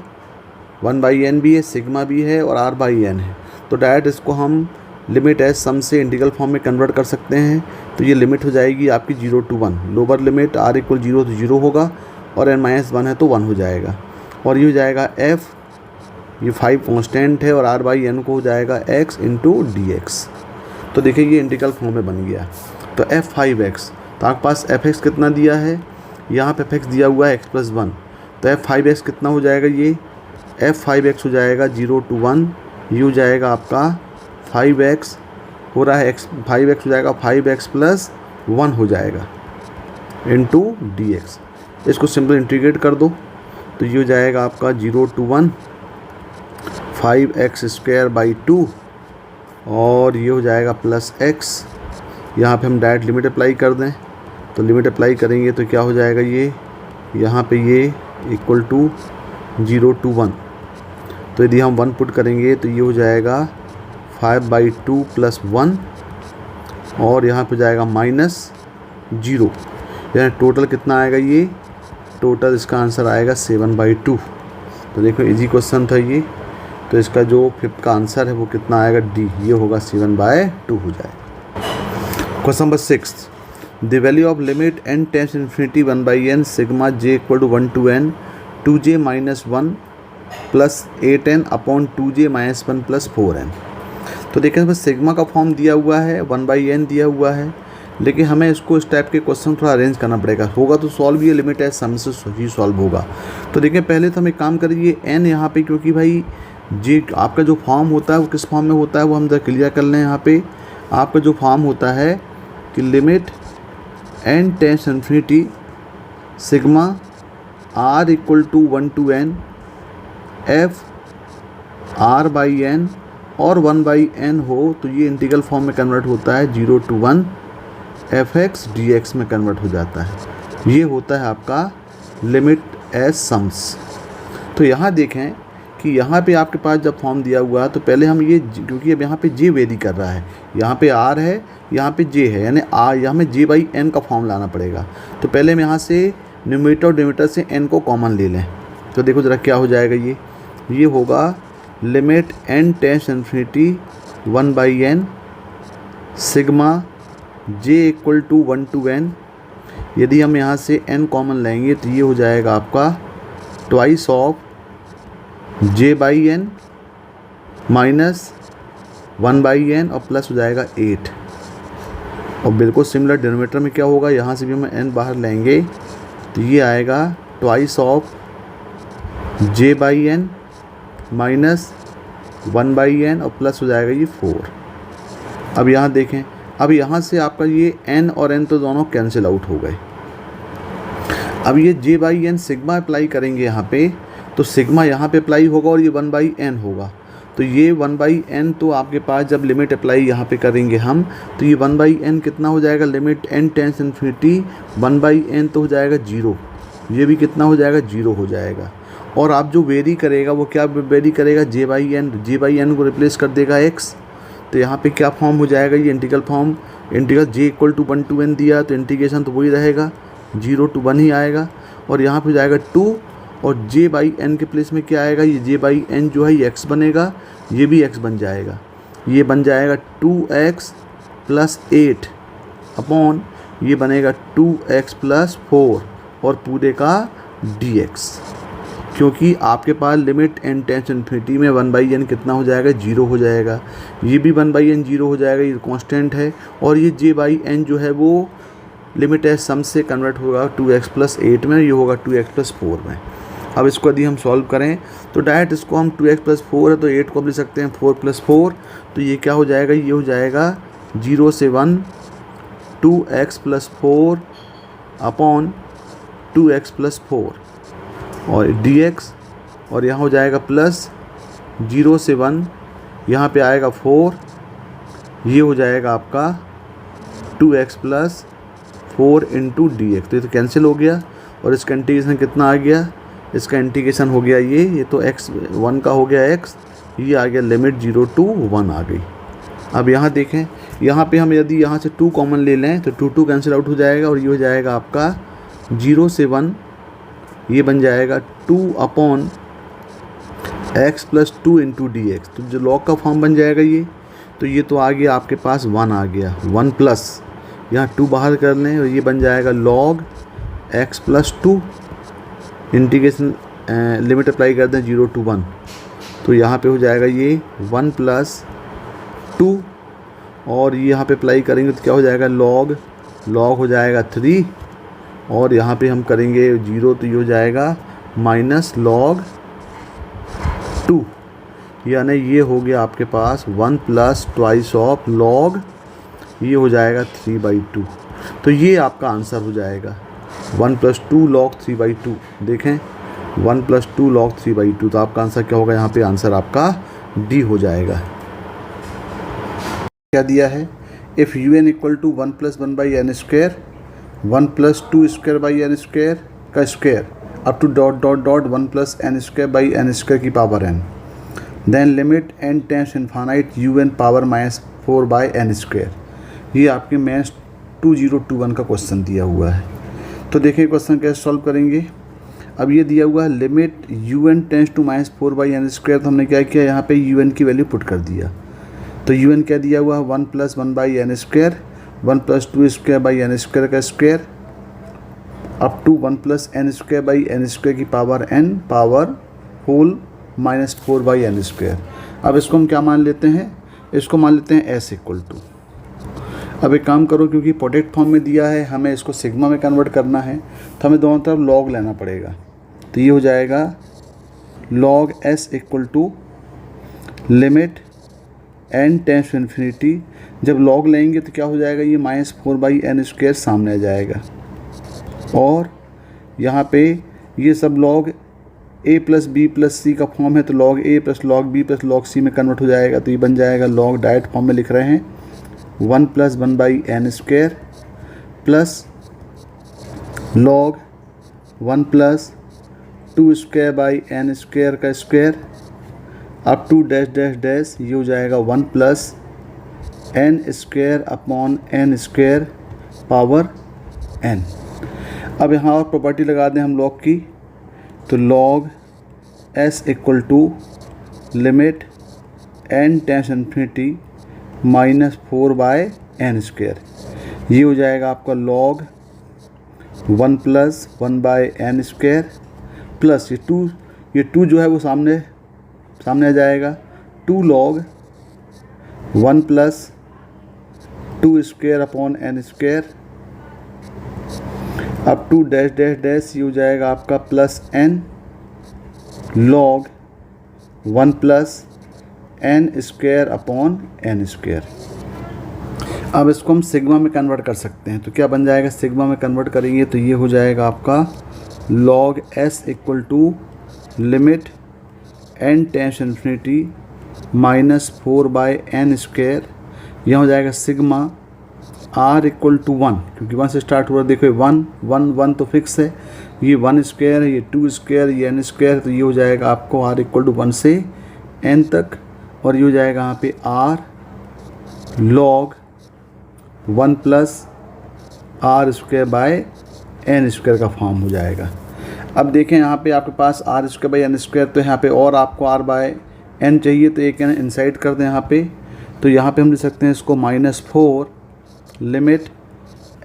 1/n भी है, सिग्मा भी है और r/n है, तो डायरेक्ट इसको हम लिमिट एज सम से इंटीग्रल फॉर्म में कन्वर्ट कर सकते हैं। तो ये लिमिट हो जाएगी आपकी 0 to 1, lower limit r equal 0 तो 0 होगा, और n-1 है तो 1 हो जाएगा, और ये हो जाएगा f, ये 5 कांस्टेंट है, और r/n को हो जाएगा x इंटू dx। तो देखिए ये इंटीग्रल फॉर्म में बन गया। तो f5x, तो आपके पास fx कितना दिया है, यहाँ पे fx दिया हुआ है x+1, तो f5x कितना हो जाएगा, ये f5x हो जाएगा 0 to 1, ये हो जाएगा आपका 5x हो रहा है, 5x हो जाएगा 5x + 1 हो जाएगा इंटू dx। इसको सिंपल इंटीग्रेट कर दो, तो ये हो जाएगा आपका 0 to 1 5x²/2, और ये हो जाएगा प्लस x, यहाँ पे हम डायरेक्ट लिमिट अप्लाई कर दें, तो लिमिट अप्लाई करेंगे तो क्या हो जाएगा, ये यहाँ पे ये इक्वल टू 0 to 1। तो यदि हम 1 पुट करेंगे तो ये हो जाएगा 5/2 + 1 और यहाँ पे जाएगा -0, यानी टोटल कितना आएगा, ये टोटल इसका आंसर आएगा 7/2। तो देखो इजी क्वेश्चन था ये। तो इसका जो 5th का आंसर है वो कितना आएगा, डी, ये होगा 7/2 हो जाएगा। Question number 6, the value of limit n tends infinity 1/n sigma j = 1 to n 2j - 1 + 8n upon 2j - 1 + 4n। तो देखिए इसमें सिग्मा का फॉर्म दिया हुआ है, 1/n दिया हुआ है, लेकिन हमें इसको इस टाइप के क्वेश्चन थोड़ा अरेंज करना पड़ेगा। होगा तो सॉल्व, ये लिमिट है सम से ही सॉल्व होगा। तो देखिए पहले तो हम एक काम करिए, n यहाँ पे, क्योंकि भाई जी आपका जो फॉर्म होता है वो किस फॉर्म में होता है वो हम जरा क्लियर कर लें। यहाँ पे आपका जो फॉर्म होता है कि limit n tends infinity sigma r = 1 to n f r/n और 1/n हो तो ये इंटीग्रल फॉर्म में कन्वर्ट होता है 0 to 1 fx dx में कन्वर्ट हो जाता है। ये होता है आपका लिमिट एज सम्स। तो यहाँ देखें कि यहाँ पे आपके पास जब फॉर्म दिया हुआ है तो पहले हम ये, क्योंकि अब यहाँ पे j वेरी कर रहा है, यहाँ पे r है, यहाँ पे j है, यानी यहाँ में j/n का फॉर्म लाना पड़ेगा। तो पहले हम यहाँ से न्यूमरेटर और डिनोमिनेटर से n को कॉमन ले लें। तो देखो ज़रा क्या हो जाएगा, ये होगा limit n tends infinity 1/n sigma j = 1 to n। यदि हम यहाँ से n कॉमन लेंगे तो ये हो जाएगा आपका twice of j/n minus 1/n और प्लस हो जाएगा 8। और बिल्कुल सिमिलर डिनोमिनेटर में क्या होगा, यहाँ से भी हम n बाहर लेंगे तो ये आएगा twice of j/n minus 1/n और प्लस हो जाएगा ये 4। अब यहाँ देखें, अब यहाँ से आपका ये n और n तो दोनों कैंसिल आउट हो गए। अब ये j/n सिग्मा अप्लाई करेंगे यहाँ पे, तो सिग्मा यहाँ पे अप्लाई होगा और ये 1/n होगा। तो ये 1/n तो आपके पास जब लिमिट अप्लाई यहाँ पे करेंगे हम तो ये 1/n कितना हो जाएगा, limit n tends infinity 1/n तो हो जाएगा 0, ये भी कितना हो जाएगा, 0 हो जाएगा। और आप जो वेरी करेगा वो क्या वेरी करेगा, j/n को रिप्लेस कर देगा x। तो यहाँ पे क्या फॉर्म हो जाएगा, ये integral form, integral j = 1 to n दिया तो इंटीग्रेशन तो वही रहेगा, 0 to 1 ही आएगा। और यहाँ पे हो जाएगा 2 और j/n के प्लेस में क्या आएगा, ये j/n जो है ये x बनेगा, ये भी x बन जाएगा, ये बन जाएगा 2x + 8 अपॉन ये बनेगा 2x + 4 और पूरे का dx। क्योंकि आपके पास लिमिट n टेंस इन्फिनिटी में 1/n कितना हो जाएगा, 0 हो जाएगा, ये भी 1/n 0 हो जाएगा, ये कांस्टेंट है। और ये j/n जो है वो लिमिट एज सम से कन्वर्ट होगा 2x + 8 में, ये होगा 2x + 4 में। अब इसको यदि हम सॉल्व करें तो डायरेक्ट इसको हम 2x + 4 है तो 8 को भी लिख सकते हैं 4 + 4। तो ये क्या हो जाएगा, ये हो जाएगा 0 से 1 2x + 4 अपॉन 2x + 4 और dx। और यहाँ हो जाएगा प्लस 0 से 1, यहाँ पे आएगा 4, ये हो जाएगा आपका 2x + 4 × dx। तो ये तो कैंसिल हो गया और इसका इंटीग्रेशन कितना आ गया, इसका इंटीग्रेशन हो गया ये तो x 1 का हो गया x, ये आ गया लिमिट 0 to 1 आ गई। अब यहाँ देखें, यहाँ पे हम यदि यहाँ से 2 कॉमन ले लें तो 2 कैंसिल आउट हो जाएगा और ये हो जाएगा आपका 0 से 1, ये बन जाएगा 2 अपॉन x + 2 × dx। तो जो लॉग का फॉर्म बन जाएगा ये, तो ये तो आ गया आपके पास 1 आ गया, 1 प्लस यहाँ 2 बाहर कर लें और ये बन जाएगा log x + 2 integration limit apply कर दें 0 to 1। तो यहाँ पे हो जाएगा ये 1 + 2 और ये यहाँ पे अप्लाई करेंगे तो क्या हो जाएगा, log हो जाएगा 3 और यहाँ पे हम करेंगे 0 तो ये हो जाएगा -log 2, यानी ये हो गया आपके पास 1 + ट्वाइस ऑफ log, ये हो जाएगा 3/2। तो ये आपका आंसर हो जाएगा 1 + 2 log 3/2। देखें 1 + 2 log 3/2, तो आपका आंसर क्या होगा, यहाँ पे आंसर आपका डी हो जाएगा। क्या दिया है, if un = 1 + 1/n² 1 plus two square by N square का square up to dot dot dot 1 plus N square by N square की power n। Then limit n tends infinite un power -4 by N square. ये आपके maths 2021 का question दिया हुआ है। तो देखिए क्वेश्चन कैसे सॉल्व करेंगे। अब ये दिया हुआ है limit un tends to -4 by N square. तो हमने क्या किया, यहाँ पे un की वैल्यू पुट कर दिया। तो un क्या दिया हुआ है 1 plus 1 by N square, 1 plus 2 square by N square का square up to 1 plus N square by N square की power n power whole -4 by N square. अब इसको हम क्या मान लेते हैं, इसको मान लेते हैं s इक्वल टू। अब एक काम करो, क्योंकि प्रोडक्ट फॉर्म में दिया है, हमें इसको सिग्मा में कन्वर्ट करना है, तो हमें दोनों तरफ लॉग लेना पड़ेगा। तो ये हो जाएगा log s equal to limit n tends to infinity. जब लॉग लेंगे तो क्या हो जाएगा, ये -4 बाई एन स्क्वायर सामने आ जाएगा। और यहाँ पे ये सब log a plus B plus C का फॉर्म है, तो log a plus log b plus log c में कन्वर्ट हो जाएगा। तो ये बन जाएगा लॉग डायरेक्ट फॉर्म में लिख रहे हैं 1 plus 1 by N square plus log 1 plus 2 square by N square का square up to dash dash dash. ये हो जाएगा 1 plus N square upon N square power n। अब यहाँ और प्रॉपर्टी लगा दें हम लॉग की, तो log s equal to limit n tends infinity -4 by n square. ये हो जाएगा आपका log 1 plus 1 by n square plus ये टू जो है वो सामने आ जाएगा 2 log 1 plus 2 square upon N square up to dash dash dash. ये हो जाएगा आपका plus n log 1 plus N square upon N square. अब इसको हम सिग्मा में कन्वर्ट कर सकते हैं। तो क्या बन जाएगा, सिग्मा में कन्वर्ट करेंगे तो ये हो जाएगा आपका log s equal to limit n tends infinity -4 by N square. यहाँ हो जाएगा सिग्मा r इक्वल टू 1, क्योंकि 1 से स्टार्ट हुआ। देखो 1 1 1 तो फिक्स है, ये 1 स्क्वायर है, ये 2 स्क्वायर, ये n स्क्वायर। तो ये हो जाएगा आपको r इक्वल टू 1 से n तक। और ये हो जाएगा यहाँ पे r log 1 plus r square by n square का फॉर्म हो जाएगा। अब देखें यहाँ पे आपके पास r square by N square, तो यहाँ पे और आपको r बाय n चाहिए, तो एक n इनसाइड कर दें यहाँ पे। तो यहाँ पे हम लिख सकते हैं इसको -4 limit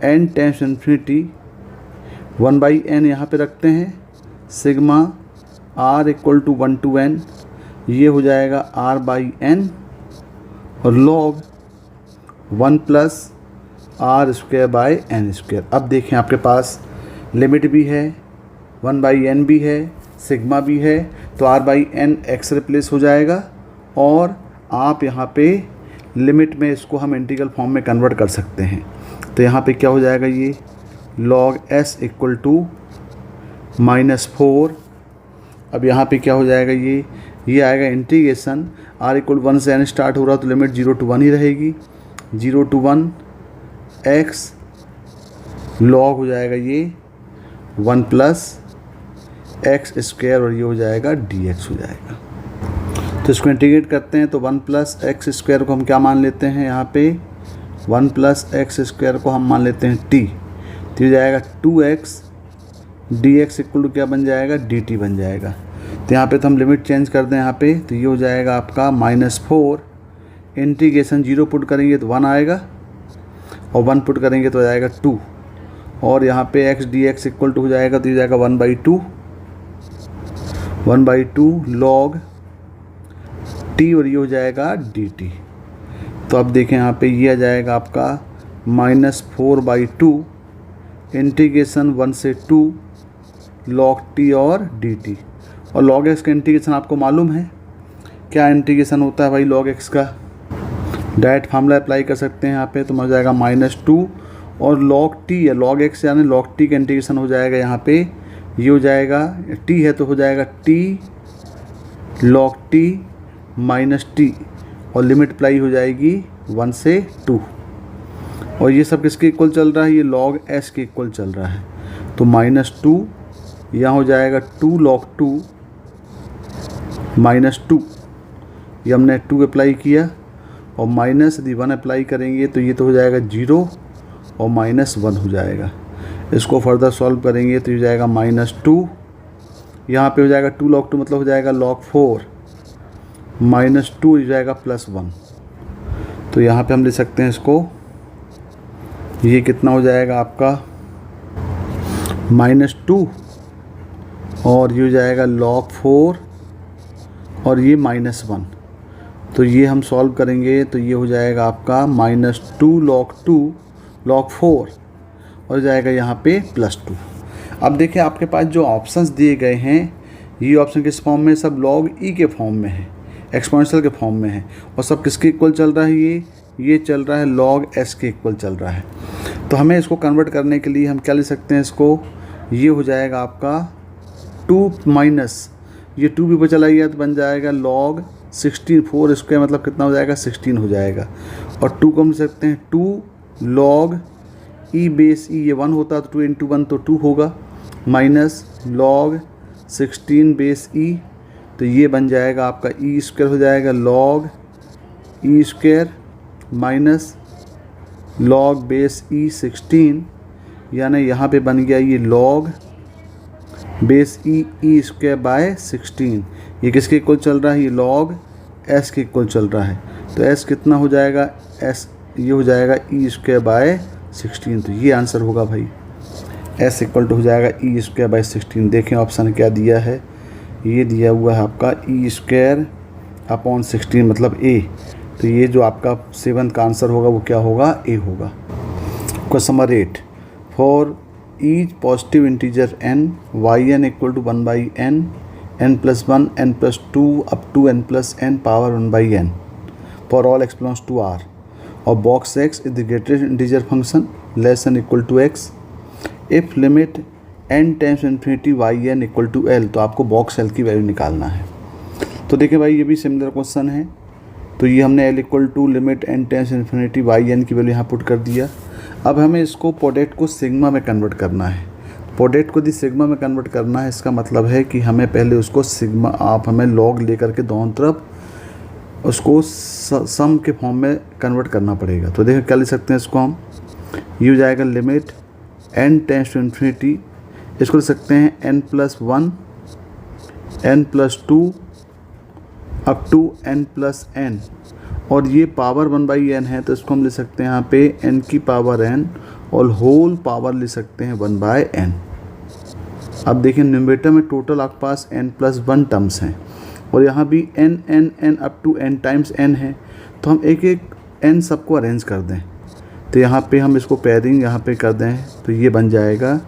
n tends infinity 1 by n यहाँ पे रखते हैं sigma r equal to 1 to n। ये हो जाएगा r बाई n और log 1 plus r square by N square. अब देखें आपके पास लिमिट भी है, 1 बाई n भी है, सिग्मा भी है, तो r by n x replace हो जाएगा। और आप यहाँ पे लिमिट में इसको हम इंटीग्रल फॉर्म में कन्वर्ट कर सकते हैं। तो यहाँ पे क्या हो जाएगा, ये लॉग s इक्वल टू -4। अब यहाँ पे क्या हो जाएगा, ये आएगा इंटीग्रेशन r इक्वल 1 से n स्टार्ट हो रहा, तो लिमिट 0 टू 1 ही रहेगी। 0 टू 1 x लॉग हो जाएगा ये 1 प्लस एक्स स्क्वायर, और ये हो जाएगा dx हो जाएगा। तो इसको इंटीग्रेट करते हैं, तो 1 प्लस एक्स स्क्वायर को हम क्या मान लेते हैं, यहाँ पे 1 प्लस एक्स स्क्वायर को हम मान लेते हैं t। तो ये जाएगा 2x dx इक्वल टू क्या बन जाएगा, dt बन जाएगा। तो यहाँ पे तो हम लिमिट चेंज कर दें यहाँ पे, तो ये हो जाएगा आपका -4 इंटीग्रेशन 0 पुट करेंगे तो 1 आएगा, और 1 पुट करेंगे तो आ जाएगा 2। और यहाँ पे x dx इक्वल टू हो जाएगा, तो ये जाएगा 1/2 लॉग t, और ये हो जाएगा dt। तो अब देखें यहाँ पे ये आ जाएगा आपका -4/2 इंटीग्रेशन 1 से 2 लॉग t और dt। और log x का इंटीग्रेशन आपको मालूम है क्या इंटीग्रेशन होता है भाई log x का, डायरेक्ट फार्मूला अप्लाई कर सकते हैं यहाँ पे। तो हो जाएगा -2 और log t है, log x यानी log t का इंटीग्रेशन हो जाएगा यहाँ पे, ये हो जाएगा t है तो हो जाएगा t log t -t, और लिमिट अप्लाई हो जाएगी 1 से 2। और ये सब किसके इक्वल चल रहा है, ये log s के इक्वल चल रहा है। तो -2 यहाँ हो जाएगा 2 log 2 -2, ये हमने 2 अप्लाई किया और माइनस यदि 1 अप्लाई करेंगे तो ये तो हो जाएगा 0 और -1 हो जाएगा। इसको फर्दर सॉल्व करेंगे तो ये हो जाएगा -2, यहाँ पे हो जाएगा 2 log 2 मतलब हो जाएगा log 4, -2 हो जाएगा +1। तो यहाँ पे हम ले सकते हैं इसको, ये कितना हो जाएगा आपका -2 और ये हो जाएगा log 4 और ये -1। तो ये हम सॉल्व करेंगे तो ये हो जाएगा आपका -2 log 2 log 4 और जाएगा यहाँ पे +2। अब देखिए आपके पास जो ऑप्शंस दिए गए हैं ये ऑप्शन किस फॉर्म में, सब log e के फॉर्म में है, एक्सपोनेंशियल के फॉर्म में है, और सब किसके इक्वल चल रहा है, ये चल रहा है log s के इक्वल चल रहा है। तो हमें इसको कन्वर्ट करने के लिए हम क्या ले सकते हैं, इसको ये हो जाएगा आपका 2 माइनस ये 2 भी चला गया तो बन जाएगा log 16, 4 स्क्वायर मतलब कितना हो जाएगा 16 हो जाएगा। और 2 को हम ले सकते हैं 2 log e बेस e, ये 1 होता तो 2 × 1 तो 2 होगा, माइनस log 16 बेस e, तो ये बन जाएगा आपका e स्क्वायर हो जाएगा log e square minus log base e 16, यानी यहाँ पे बन गया ये log base e square by 16। ये किसके इक्वल चल रहा है, ये log s के इक्वल चल रहा है। तो s कितना हो जाएगा, s ये हो जाएगा e स्क्वायर बाय 16। तो ये आंसर होगा भाई, s इक्वल टू हो जाएगा e स्क्वायर बाय 16। देखें ऑप्शन क्या दिया है, ये दिया हुआ है आपका e स्क्वायर अपॉन 16 मतलब a। तो ये जो आपका 7th का आंसर होगा वो क्या होगा, a होगा। Question number 8, for each positive integer n yn equal to 1/n n+1 n+2 up to n+n power 1/n for all x belongs to r और box x is the greatest integer function less than equal to x if limit n times infinity yn equal to l। तो आपको box l की value निकालना है। तो देखिए भाई ये भी सिमिलर क्वेश्चन है। तो ये हमने l equal to limit n times infinity yn की वैल्यू यहाँ पुट कर दिया। अब हमें इसको प्रोडक्ट को सिग्मा में कन्वर्ट करना है। प्रोडक्ट को यदि सिग्मा में कन्वर्ट करना है, इसका मतलब है कि हमें पहले उसको सिग्मा, आप हमें लॉग लेकर के दोनों तरफ उसको सम के फॉर्म में कन्वर्ट करना पड़ेगा। तो देखिए क्या ले सकते हैं इसको हम, ये हो जाएगा limit n tends to infinity, इसको ले सकते हैं n+1 n+2 up to n+n और ये पावर 1/n है। तो इसको हम ले सकते हैं यहाँ पे n की पावर n और होल पावर ले सकते हैं 1/n। अब देखिए न्यूमरेटर में टोटल आपके पास n+1 टर्म्स हैं और यहाँ भी n up to n times n है। तो हम एक एक n सबको अरेंज कर दें। तो यहाँ पे हम इसको पेयरिंग यहाँ पे कर दें तो ये बन जाएगा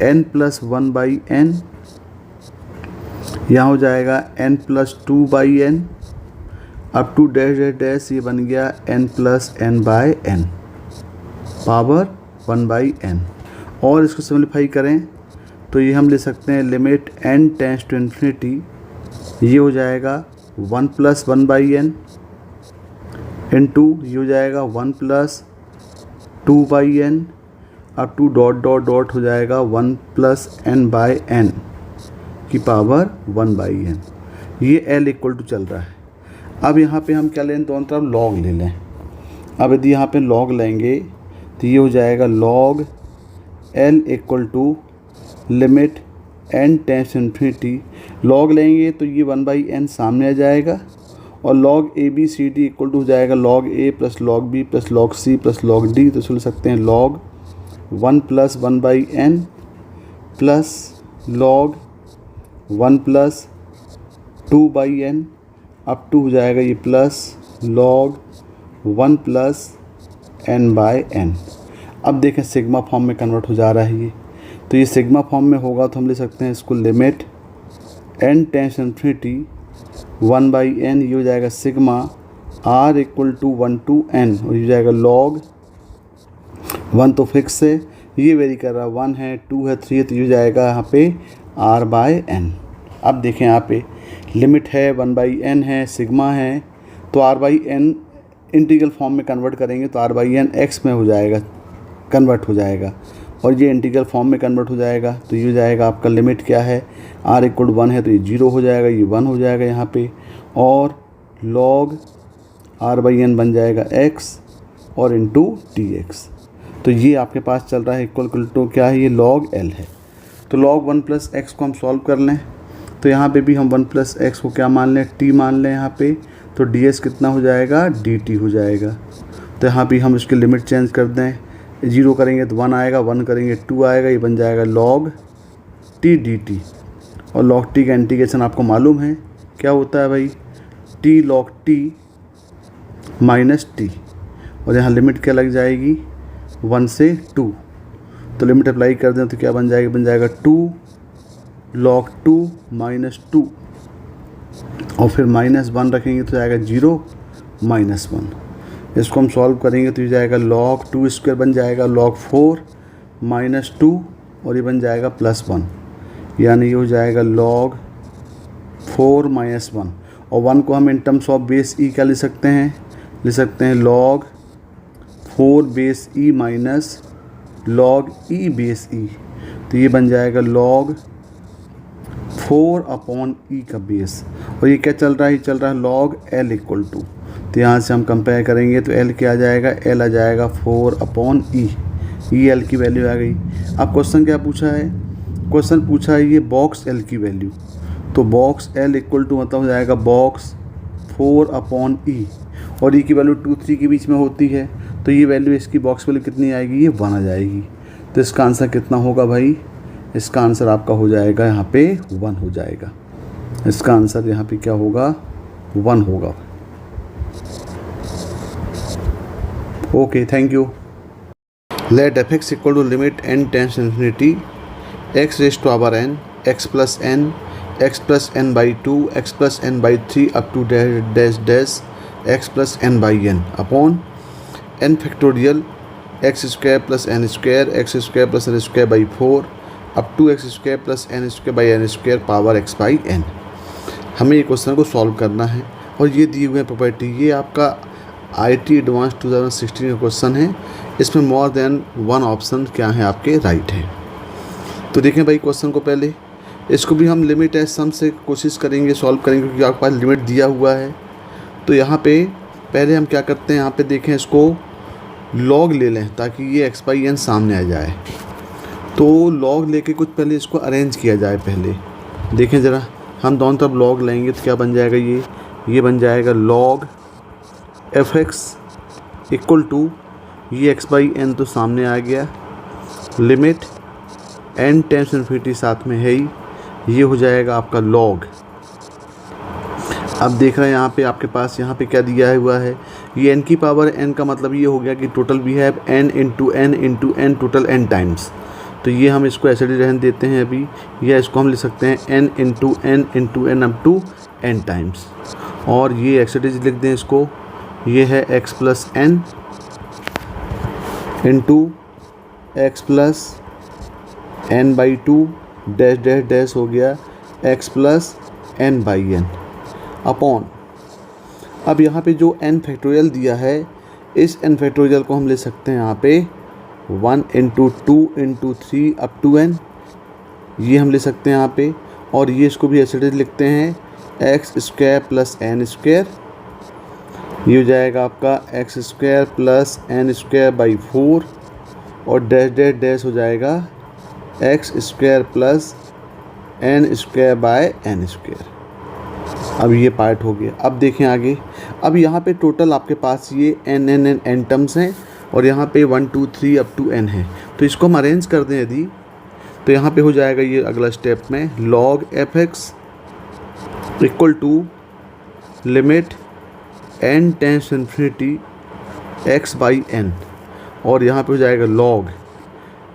n+1/n, यहाँ हो जाएगा n+2/n up to dash dash dash, ये बन गया n+n/n पावर 1/n। और इसको सिम्प्लीफाई करें तो ये हम ले सकते हैं limit n tends to infinity, ये हो जाएगा 1+1/n इनटू ये हो जाएगा 1+2/n up to dot dot dot हो जाएगा 1+n/n की पावर 1/n। ये l इक्वल टू चल रहा है। अब यहाँ पे हम क्या लें, दोनों तरफ log ले लें। अब यदि यहाँ पे log लेंगे तो ये हो जाएगा log l equal to limit n tends infinity, log लेंगे तो ये 1/n सामने आ जाएगा और log a b c d equal to हो जाएगा log a plus log b plus log c plus log d। तो सुन सकते हैं log 1+1/n plus log 1+2/n up to हो जाएगा ये प्लस log 1+n/n। अब देखें सिग्मा फॉर्म में कन्वर्ट हो जा रहा है ये। तो ये सिग्मा फॉर्म में होगा तो हम ले सकते हैं इसको limit n tends infinity 1/n, ये हो जाएगा sigma r equal to 1 to n और ये हो जाएगा log 1 तो फिक्स है, ये वेरी कर रहा है, 1 है 2 है 3 है, तो ये हो जाएगा यहाँ पे r/n। अब देखें यहाँ पे लिमिट है 1/n है, सिग्मा है, तो r/n इंटीग्रल फॉर्म में कन्वर्ट करेंगे तो आर बाई एन एक्स में हो जाएगा, कन्वर्ट हो जाएगा, और ये इंटीग्रल फॉर्म में कन्वर्ट हो जाएगा। तो ये हो जाएगा आपका लिमिट क्या है, आर इक्वल 1 है तो ये 0 हो जाएगा, ये 1 हो जाएगा यहाँ पे, और लॉग आर बाई एन बन जाएगा एक्स और इंटू टी एक्स। तो ये आपके पास चल रहा है इक्वल टू क्या है, ये लॉग एल है। तो लॉग 1 प्लस एक्स को हम सॉल्व कर लें तो यहाँ पे भी हम 1 प्लस एक्स को क्या मान लें, टी मान लें यहाँ पे, तो डी एस कितना हो जाएगा, डी टी हो जाएगा। तो यहाँ पे हम इसकी लिमिट चेंज कर दें, 0 करेंगे तो 1 आएगा, 1 करेंगे 2 आएगा, ये बन जाएगा लॉग टी डी टी। और लॉग टी का इंटीग्रेशन आपको मालूम है क्या होता है भाई, T log T minus T, और यहाँ लिमिट क्या लग जाएगी 1 से 2। तो लिमिट अप्लाई कर दें तो क्या बन जाएगा, बन जाएगा 2 log 2 माइनस 2, और फिर माइनस 1 रखेंगे तो जाएगा 0 माइनस 1। इसको हम सॉल्व करेंगे तो ये जाएगा log 2 स्क्वायर बन जाएगा log 4 माइनस 2, और ये बन जाएगा प्लस 1, यानी ये हो जाएगा log 4 माइनस 1। और 1 को हम इन टर्म्स ऑफ बेस ई क्या ले सकते हैं, ले सकते हैं log 4 base E minus log ई बेस ई। तो ये बन जाएगा log 4 अपॉन ई का बेस, और ये क्या चल रहा है, ये चल रहा है log l इक्वल टू। तो यहाँ से हम कंपेयर करेंगे तो l क्या आ जाएगा, l आ जाएगा 4 अपॉन ई, l की वैल्यू आ गई। अब क्वेश्चन क्या पूछा है, क्वेश्चन पूछा है ये बॉक्स l की वैल्यू, तो बॉक्स l इक्वल टू मतलब हो जाएगा बॉक्स 4 अपॉन ई, और ई की वैल्यू 2 3 के बीच में होती है, तो ये वैल्यू इसकी बॉक्स वैल्यू कितनी आएगी, ये 1 आ जाएगी। तो इसका आंसर कितना होगा भाई, इसका आंसर आपका हो जाएगा यहाँ पे 1 हो जाएगा। इसका आंसर यहाँ पे क्या होगा, 1 होगा। Okay, thank you. Let f x equal to limit n tends infinity x raise to power n x plus n by 2 x plus n by 3 up to dash dash x plus n by n upon n factorial x square plus n square x square plus n square by 4 up to x square plus n square by n square power x by n। हमें ये question को solve करना है, और ये दिए हुए property, ये आपका IT एडवांस 2016 का क्वेश्चन है। इसमें मोर देन 1 ऑप्शन क्या है आपके राइट है। तो देखें भाई क्वेश्चन को, पहले इसको भी हम लिमिट एज सम से कोशिश करेंगे सॉल्व करेंगे, क्योंकि आपके पास लिमिट दिया हुआ है। तो यहाँ पे पहले हम क्या करते हैं, यहाँ पे देखें इसको लॉग ले लें ताकि ये x बाई n सामने आ जाए। तो लॉग लेके कुछ पहले इसको अरेंज किया जाए। पहले देखें ज़रा, हम दोनों तरफ लॉग लेंगे तो क्या बन जाएगा, ये बन जाएगा log f x equal to, ये x बाई n तो सामने आ गया, लिमिट n टेंस इन्फिनिटी साथ में है ही, ये हो जाएगा आपका log। अब देख रहे हैं यहाँ पे आपके पास यहाँ पे क्या दिया हुआ है, ये n की पावर n का मतलब ये हो गया कि total we have n into n total n times. तो ये हम इसको ऐसे रहने देते हैं अभी, या इसको हम ले सकते हैं n into n up to n times, और ये एक्सटेज लिख दें इसको, ये है x plus n into x plus n by 2 dash dash dash हो गया x plus n by n upon. अब यहाँ पे जो n फैक्टोरियल दिया है, इस n फैक्टोरियल को हम ले सकते हैं यहाँ पे 1 into 2 into 3 up to n, ये हम ले सकते हैं यहाँ पे, और ये इसको भी ऐसे लिखते हैं x square plus N square, ये हो जाएगा आपका x square plus N square by 4, और डैश डैश डैश हो जाएगा x square plus N square by n square. अब ये पार्ट हो गया। अब देखें आगे, अब यहाँ पे टोटल आपके पास ये n टर्म्स हैं, और यहाँ पे 1 2 3 अप टू n है। तो इसको हम अरेंज कर दें यदि, तो यहाँ पे हो जाएगा ये अगला स्टेप में log f x equal to limit n tends infinity x by n, और यहाँ पे हो जाएगा log,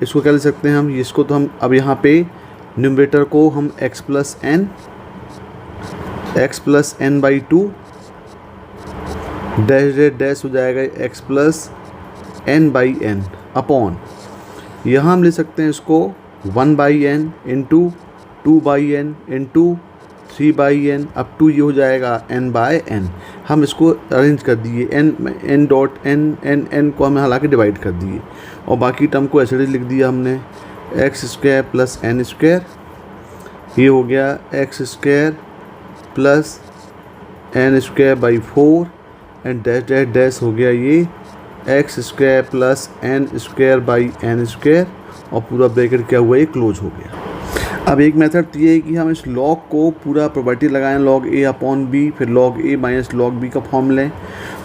इसको क्या ले सकते हैं हम, इसको तो हम अब यहाँ पे न्यूमरेटर को हम x plus n by 2 dash dash dash हो जाएगा x plus n by n upon, यहाँ हम ले सकते हैं इसको 1 by n into 2 by n into 3/n up to ये हो जाएगा n/n। हम इसको अरेंज कर दिए, n डॉट n को हमें हालांकि डिवाइड कर दिए और बाकी टर्म को ऐसे लिख दिया हमने x² प्लस n²। ये हो गया x² plus n²/4 and dash dash dash हो गया ये x² प्लस n²/n² और पूरा ब्रैकेट क्या हुआ, ये क्लोज हो गया। अब एक मेथड तो ये है कि हम इस लॉग को पूरा प्रॉपर्टी लगाएं, log a अपॉन b, फिर log a minus log b का फॉर्म लें।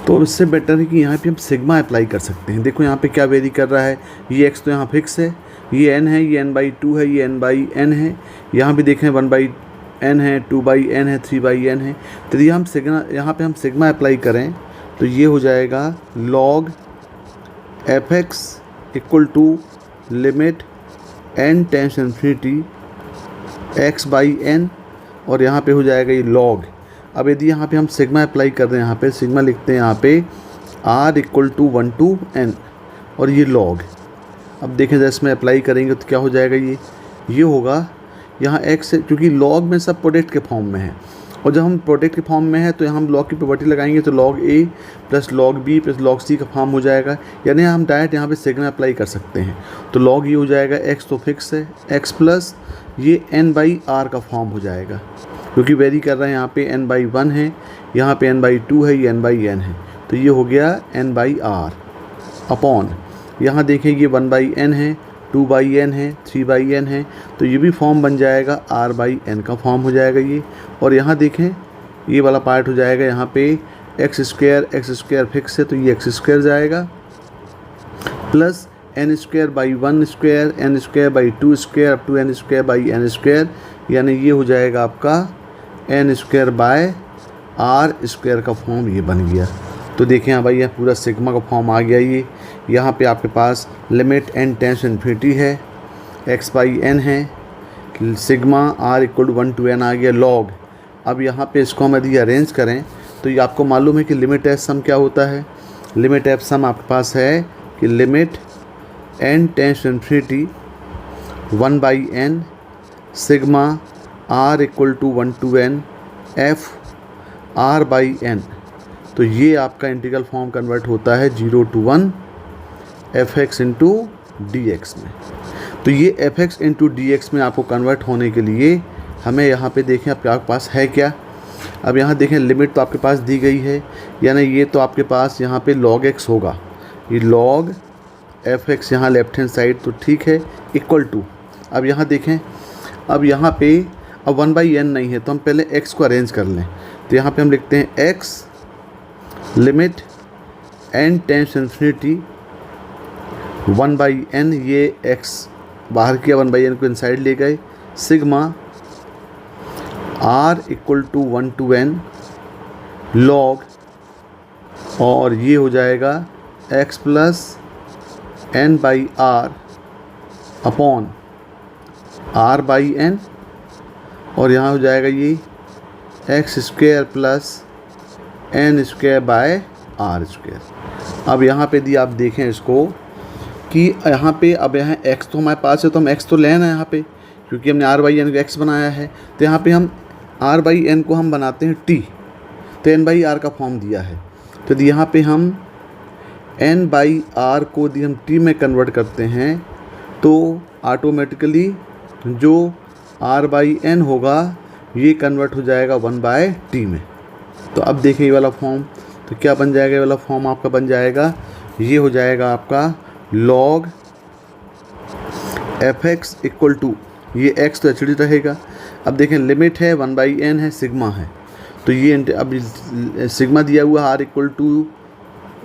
तो इससे बेटर है कि यहाँ पे हम सिग्मा अप्लाई कर सकते हैं। देखो यहाँ पे क्या वेरी कर रहा है, ये x तो यहाँ फिक्स है, ये n है, ये n/2 है, ये n/n है, यहाँ भी देखें 1/n है, 2/n है, 3/n है। तो ये हम यहाँ पे हम सिग्मा अप्लाई करें तो ये हो जाएगा log f(x) equal to limit n tends infinity x/n और यहाँ पे हो जाएगा ये log। अब यदि यहाँ पे हम सिग्मा अप्लाई कर रहे हैं, यहाँ पे सिग्मा लिखते हैं यहाँ पे r equal to 1 to n और ये log। अब देखें जैसे इसमें अप्लाई करेंगे तो क्या हो जाएगा, ये होगा यहाँ x है, क्योंकि log में सब प्रोडक्ट के फॉर्म में है और जब हम प्रोडक्ट के फॉर्म में है तो यहाँ हम log की प्रॉपर्टी लगाएंगे तो log a plus log b plus log c का फॉर्म हो जाएगा। यानी हम डायरेक्ट यहाँ पे सिग्मा अप्लाई कर सकते हैं। तो log ये हो जाएगा, x तो फिक्स है, x प्लस ये n/r का फॉर्म हो जाएगा, क्योंकि वेरी कर रहे हैं यहाँ पे n/1 है, यहाँ पे n/2 है, ये n/n है। तो ये हो गया n/r अपॉन यहाँ देखें ये 1/n है, 2/n है, 3/n है, तो ये भी फॉर्म बन जाएगा r/n का फॉर्म हो जाएगा ये। और यहाँ देखें ये वाला पार्ट हो जाएगा, यहाँ पे x² फिक्स है तो ये x² जाएगा plus n²/1² n²/2² up to n²/n², यानी ये हो जाएगा आपका n²/r² का फॉर्म ये बन गया। तो देखें हाँ भाई, यह पूरा सिग्मा का फॉर्म आ गया ये। यहाँ पे आपके पास लिमिट n टेंस इन्फिनिटी है, x/n है, sigma r equal to 1 to n आ गया log। अब यहाँ पे इसको हम यदि अरेंज करें तो ये आपको मालूम है कि लिमिट एफ सम क्या होता है। लिमिट एफ सम आपके पास है कि limit n tends infinity 1/n sigma r equal to 1 to n f r/n। तो ये आपका इंटीग्रल फॉर्म कन्वर्ट होता है 0 to 1 f(x) इंटू dx में। तो ये f(x) इंटू dx में आपको कन्वर्ट होने के लिए हमें यहाँ पे देखें आपके पास है क्या। अब यहाँ देखें लिमिट तो आपके पास दी गई है, यानी ये तो आपके पास यहाँ पे log x होगा, ये log f(x) यहाँ लेफ्ट हैंड साइड तो ठीक है इक्वल टू। अब यहाँ देखें, अब यहाँ पे अब 1/n नहीं है तो हम पहले x को अरेंज कर लें। तो यहाँ पे हम लिखते हैं x limit n tends infinity 1/n, ये x बाहर किया, 1/n को इनसाइड ले गए, sigma r equal to 1 to n log, और ये हो जाएगा x plus n/r upon r/n, और यहाँ हो जाएगा ये x² प्लस n²/r²। अब यहाँ पे यदि आप देखें इसको कि यहाँ पे अब यहाँ x तो हमारे पास है तो हम x तो लेना है यहाँ पे, क्योंकि हमने r/n को x बनाया है। तो यहाँ पे हम r/n को हम बनाते हैं t, तो n/r का फॉर्म दिया है। तो यदि यहाँ पे हम n/r को यदि हम t में कन्वर्ट करते हैं तो ऑटोमेटिकली जो r/n होगा ये कन्वर्ट हो जाएगा 1/t में। तो अब देखिए ये वाला फॉर्म तो क्या बन जाएगा, ये वाला फॉर्म आपका बन जाएगा, ये हो जाएगा आपका log f(x) इक्वल टू ये x तो एचडी रहेगा। अब देखें लिमिट है 1/n है, सिग्मा है, तो ये अब सिग्मा दिया हुआ r equal to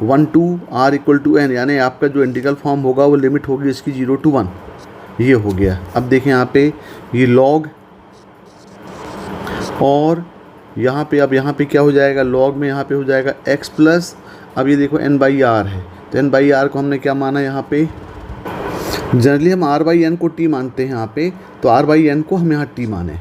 1 to r equal to n, यानी आपका जो इंटीग्रल फॉर्म होगा वो लिमिट होगी इसकी 0 to 1, ये हो गया। अब देखें यहाँ पे ये log, और यहाँ पे अब यहाँ पे क्या हो जाएगा, log में यहाँ पे हो जाएगा x प्लस, अब ये देखो n/r है, तो n/r को हमने क्या माना यहाँ पे, जनरली हम r/n को t मानते हैं यहाँ पे, तो r/n को हम यहाँ t माने।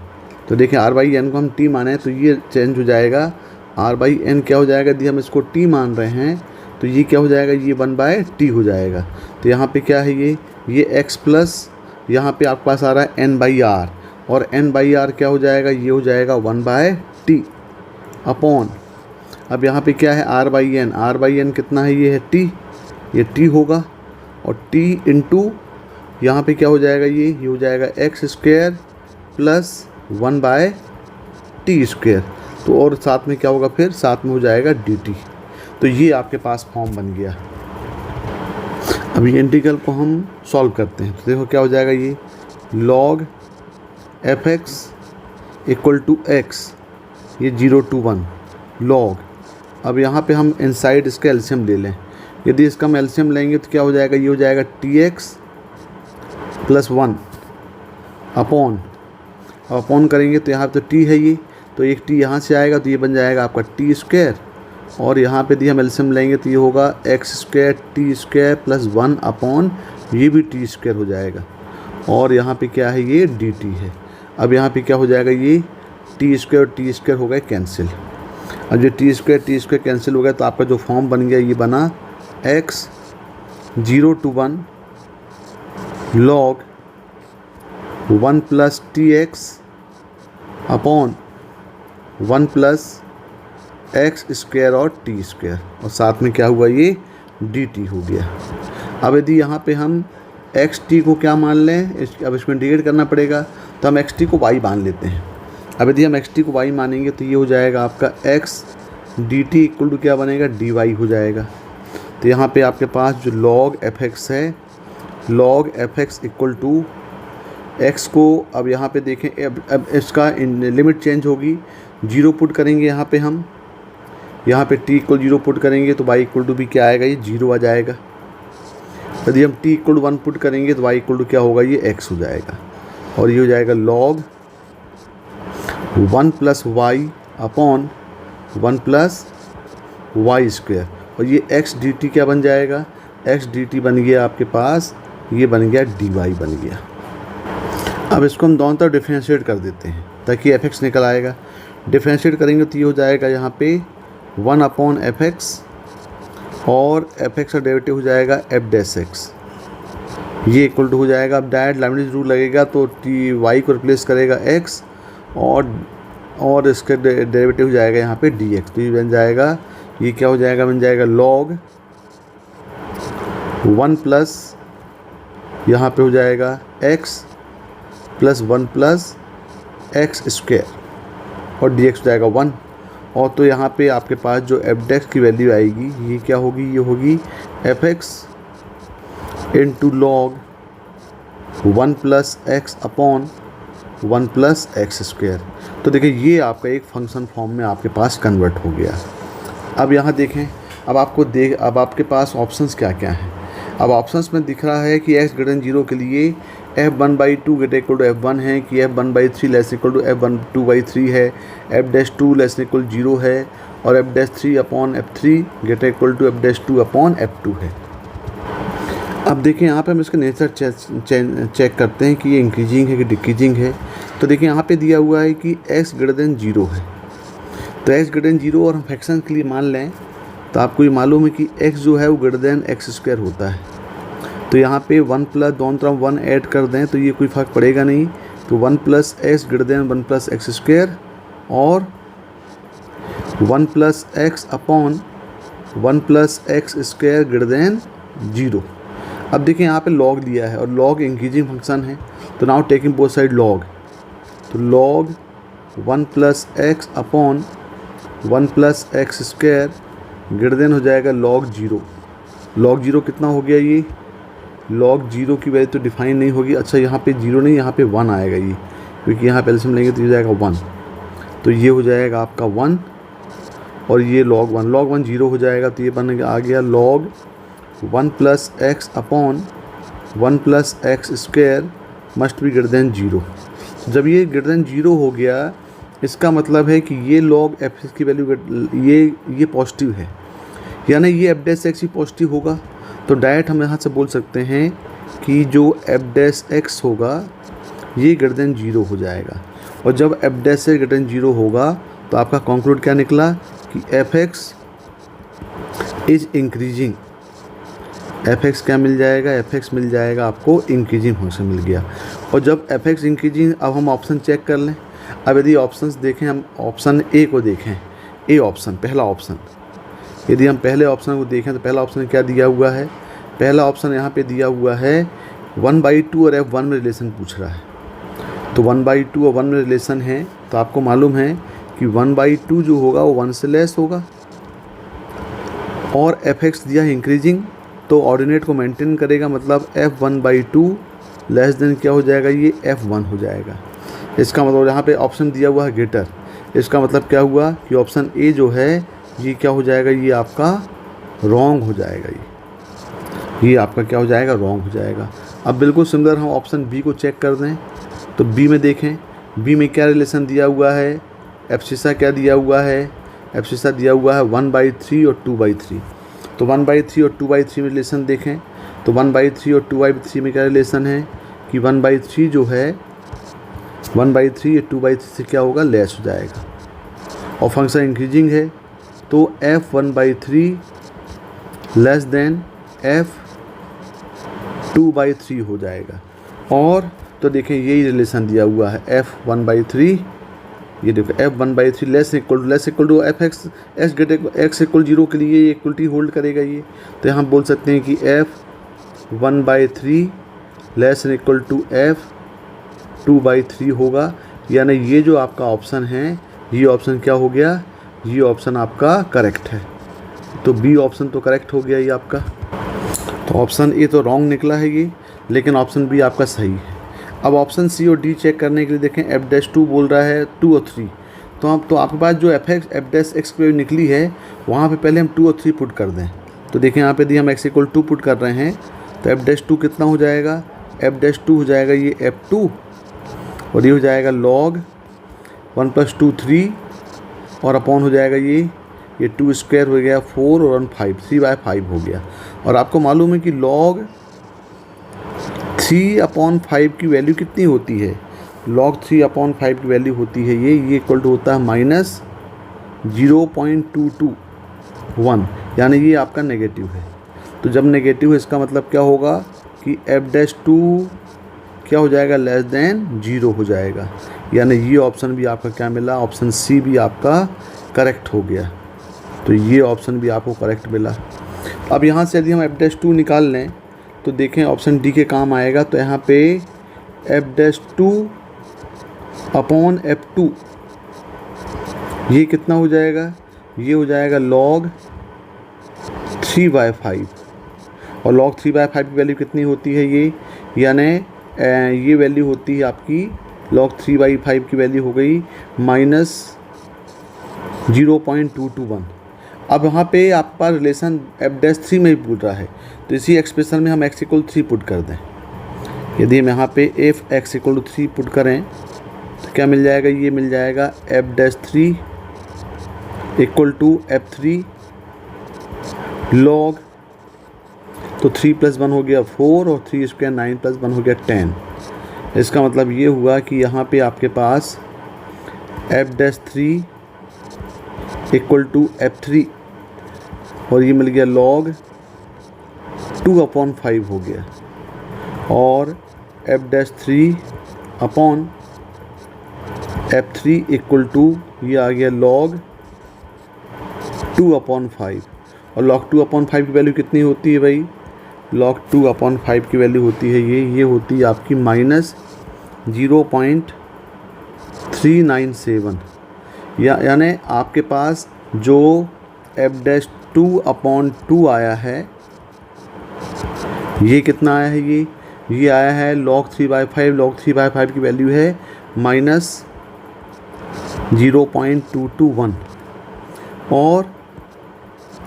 तो देखें r/n को हम t माने तो ये चेंज हो जाएगा, r/n क्या हो जाएगा, यदि हम इसको t मान रहे हैं तो ये क्या हो जाएगा, ये 1/t हो जाएगा। तो यहाँ पे क्या है, ये x प्लस यहाँ पे आपके पास आ रहा है n/r, और n बाई आर क्या हो जाएगा, ये हो जाएगा 1/t अपॉन, अब यहाँ पे क्या है r बाई एन कितना है, ये है t, ये t होगा, और t इंटू यहाँ पे क्या हो जाएगा, ये हो जाएगा x square plus 1/t square, तो और साथ में क्या होगा, फिर साथ में हो जाएगा dt। तो ये आपके पास फॉर्म बन गया। अब ये इंटीग्रल को हम सॉल्व करते हैं, तो देखो क्या हो जाएगा, ये log f(x) equal to x, ये 0 to 1 log, अब यहाँ पे हम इनसाइड इसका एलसीएम ले लें, यदि इसका हम एलसीएम लेंगे तो क्या हो जाएगा, ये हो जाएगा tx प्लस 1 अपॉन करेंगे तो यहाँ पे तो t है ये, तो एक t यहाँ से आएगा तो ये बन जाएगा आपका t स्क्वायर, और यहाँ पे यदि हम एलसीएम लेंगे तो ये होगा x square t square plus 1 upon ये भी t स्क्वायर हो जाएगा, और यहाँ पे क्या है, ये dt है। अब यहाँ पे क्या हो जाएगा, ये t स्क्वायर हो गए कैंसिल। अब जो t स्क्वायर कैंसिल हो गया तो आपका जो फॉर्म बन गया, ये बना x 0 to 1 log 1 plus tx upon 1 plus x square और टी स्क्वायर, और साथ में क्या हुआ, ये dt हो गया। अब यदि यहाँ पे हम एक्स टी को क्या मान लें, अब इसमें इंटीग्रेट करना पड़ेगा, तो हम एक्स टी को y मान लेते हैं। अब यदि हम एक्स टी को y मानेंगे तो ये हो जाएगा आपका x dt इक्वल टू क्या बनेगा, dy हो जाएगा। तो यहाँ पे आपके पास जो log f(x) है, log f(x) equal to x को, अब यहाँ पे देखें, अब इसका लिमिट चेंज होगी, 0 पुट करेंगे यहाँ पे हम, यहाँ पे t इक्वल 0 पुट करेंगे तो y इक्वल टू भी क्या आएगा, ये 0 आ जाएगा। यदि हम t इक्वल 1 पुट करेंगे तो y इक्वल टू क्या होगा, ये x हो जाएगा, और ये हो जाएगा log 1 plus y upon 1 plus y square, और ये x dt क्या बन जाएगा, x dt बन गया आपके पास, ये बन गया dy बन गया। अब इसको हम दोनों तरफ डिफ्रेंशिएट कर देते हैं ताकि f(x) निकल आएगा। डिफ्रेंशिएट करेंगे तो ये हो जाएगा यहाँ पे 1 अपॉन f(x), और f(x) का डेरिवेटिव हो जाएगा f'(x), ये इक्वल टू हो जाएगा। अब डायरेक्ट लाइब्निज़ रूल लगेगा तो y को रिप्लेस करेगा x, और इसका डेरिवेटिव हो जाएगा यहाँ पे dx, तो ये बन जाएगा, ये क्या हो जाएगा, बन जाएगा log 1 प्लस यहाँ पे हो जाएगा x plus 1 plus x square, और dx हो जाएगा 1, और तो यहाँ पे आपके पास जो f' की वैल्यू आएगी, ये क्या होगी, ये होगी f(x) into log 1 plus x upon 1 plus x square. तो देखिए ये आपका एक फंक्शन फॉर्म में आपके पास कन्वर्ट हो गया। अब यहाँ देखें, अब आपके पास ऑप्शंस क्या क्या हैं। अब ऑप्शंस में दिख रहा है कि x > 0 के लिए f1/2 > f1 है, कि f1/3 > f1/2/3 है, f'2 > 0 है, और f'3 upon f3 > f'2 upon f2 है। अब देखिए यहाँ पे हम इसका नेचर चेक करते हैं कि ये इंक्रीजिंग है कि डिक्रीजिंग है। तो देखिए यहाँ पे दिया हुआ है कि x > 0 है, तो x > 0 और हम फ्रैक्शन के लिए मान लें तो आपको ये मालूम है कि x जो है वो x² होता है। तो यहाँ पे 1 प्लस दोनों तरफ 1 ऐड कर दें तो ये कोई फ़र्क पड़ेगा नहीं, तो 1 प्लस x > 1 प्लस x² और 1 plus x upon 1 plus x² > 0। अब देखिए यहाँ पे log लिया है और log इंक्रीजिंग फंक्शन है, तो now taking both side log, तो log 1 plus x upon 1 plus x² > हो जाएगा log 0। log 0 कितना हो गया, ये log 0 की वैल्यू तो डिफाइन नहीं होगी। अच्छा यहाँ पे 0 नहीं, यहाँ पे 1 आएगा ये, क्योंकि यहाँ पे एलसीएम लेंगे तो ये हो जाएगा 1, तो ये हो जाएगा आपका 1, और ये log 1 0 हो जाएगा, तो ये बन आ गया log 1 plus x upon 1 plus x² must be > 0। जब ये > 0 हो गया, इसका मतलब है कि ये log f की वैल्यू ये पॉजिटिव है, यानी ये f'(x) ही पॉजिटिव होगा। तो डायरेक्ट हम यहाँ से बोल सकते हैं कि जो f'(x) होगा ये > 0 हो जाएगा, और जब f' > 0 होगा तो आपका कंक्लूड क्या निकला कि f(x) is increasing F x क्या मिल जाएगा, एफ एक्स मिल जाएगा आपको इंक्रीजिंग फंक्शन मिल गया। और जब एफ एक्स इंक्रीजिंग, अब हम ऑप्शन चेक कर लें। अब यदि ऑप्शंस देखें, हम ऑप्शन ए को देखें, ए ऑप्शन पहला ऑप्शन, यदि हम पहले ऑप्शन को देखें तो पहला ऑप्शन क्या दिया हुआ है, पहला ऑप्शन यहाँ पे दिया हुआ है 1/2 और F1 में रिलेशन पूछ रहा है। तो 1/2 और 1 में रिलेशन है, तो आपको मालूम है कि 1/2 जो होगा वो 1 से लेस होगा, और एफ एक्स दिया है इंक्रीजिंग, तो ऑर्डिनेट को मेंटेन करेगा, मतलब F1/2 लेस देन क्या हो जाएगा, ये F1 हो जाएगा। इसका मतलब यहाँ पे ऑप्शन दिया हुआ है ग्रेटर, इसका मतलब क्या हुआ कि ऑप्शन ए जो है ये क्या हो जाएगा, ये आपका रॉन्ग हो जाएगा, ये आपका क्या हो जाएगा, रॉन्ग हो जाएगा। अब बिल्कुल सिमिलर हम ऑप्शन बी को चेक कर दें, तो बी में देखें, बी में क्या रिलेशन दिया हुआ है, एब्सिसा क्या दिया हुआ है, एब्सिसा दिया हुआ है 1/3 और 2/3। तो 1/3 और 2/3 में रिलेशन देखें, तो 1/3 और 2/3 में क्या रिलेशन है कि 1/3 जो है 1/3 या 2/3 से क्या होगा, लेस हो जाएगा, और फंक्शन इंक्रीजिंग है, तो F1/3 लेस देन F2/3 हो जाएगा। और तो देखें यही रिलेशन दिया हुआ है F1/3, ये देखो F1/3 less equal to f x, x greater x equal 0 के लिए ये इक्वलिटी होल्ड करेगा ये। तो यहाँ बोल सकते हैं कि F1/3 less equal to F2/3 होगा, यानी ये जो आपका ऑप्शन है, ये ऑप्शन क्या हो गया, ये ऑप्शन आपका करेक्ट है। तो बी ऑप्शन तो करेक्ट हो गया ये आपका। तो ऑप्शन ए तो रॉन्ग निकला है ये, लेकिन ऑप्शन बी आपका सही है। अब ऑप्शन सी और डी चेक करने के लिए देखें, F'2 बोल रहा है 2 और 3, तो आपके पास जो F'(x) की वैल्यू निकली है वहाँ पे पहले हम 2 और 3 पुट कर दें। तो देखें यहाँ पे यदि हम x = 2 पुट कर रहे हैं तो F'2 कितना हो जाएगा, F'2 हो जाएगा ये F2, और ये हो जाएगा log 1 + 2 3, और अपॉन हो जाएगा ये 2 स्क्वायर हो गया 4 और 1 5, 3/5 हो गया। और आपको मालूम है कि log 3/5 की वैल्यू कितनी होती है, log 3/5 की वैल्यू होती है ये इक्वल टू होता है -0.221, यानी ये आपका नेगेटिव है। तो जब नेगेटिव है इसका मतलब क्या होगा कि F'2 क्या हो जाएगा, लेस देन 0 हो जाएगा, यानी ये ऑप्शन भी आपका क्या मिला, ऑप्शन सी भी आपका करेक्ट हो गया। तो ये ऑप्शन भी आपको करेक्ट मिला। अब यहाँ से यदि हम F'2 निकाल लें तो देखें ऑप्शन डी के काम आएगा। तो यहाँ पे F'2/F2 ये कितना हो जाएगा, ये हो जाएगा log 3/5, और log 3/5 की वैल्यू कितनी होती है ये, यानी ये वैल्यू होती है आपकी log 3/5 की वैल्यू हो गई -0.221। अब यहाँ पे आपका रिलेशन F'3 में भी पूछ रहा है, तो इसी एक्सप्रेशन में हम x = 3 पुट कर दें। यदि हम यहाँ पे F(x) = 3 पुट करें तो क्या मिल जाएगा, ये मिल जाएगा F'3 = F3 log, तो 3 + 1 हो गया 4, और 3 स्क्वायर 9 + 1 हो गया 10। इसका मतलब ये हुआ कि यहाँ पे आपके पास F'3 = F3, और ये मिल गया log 2/5 हो गया, और F'3/F3 = ये आ गया log 2/5, और log 2/5 की वैल्यू कितनी होती है भाई, log 2/5 की वैल्यू होती है ये होती है आपकी -0.397, यानी आपके पास जो F'2/2 आया है ये कितना आया है, ये आया है log 3/5, log 3/5 की वैल्यू है -0.221, और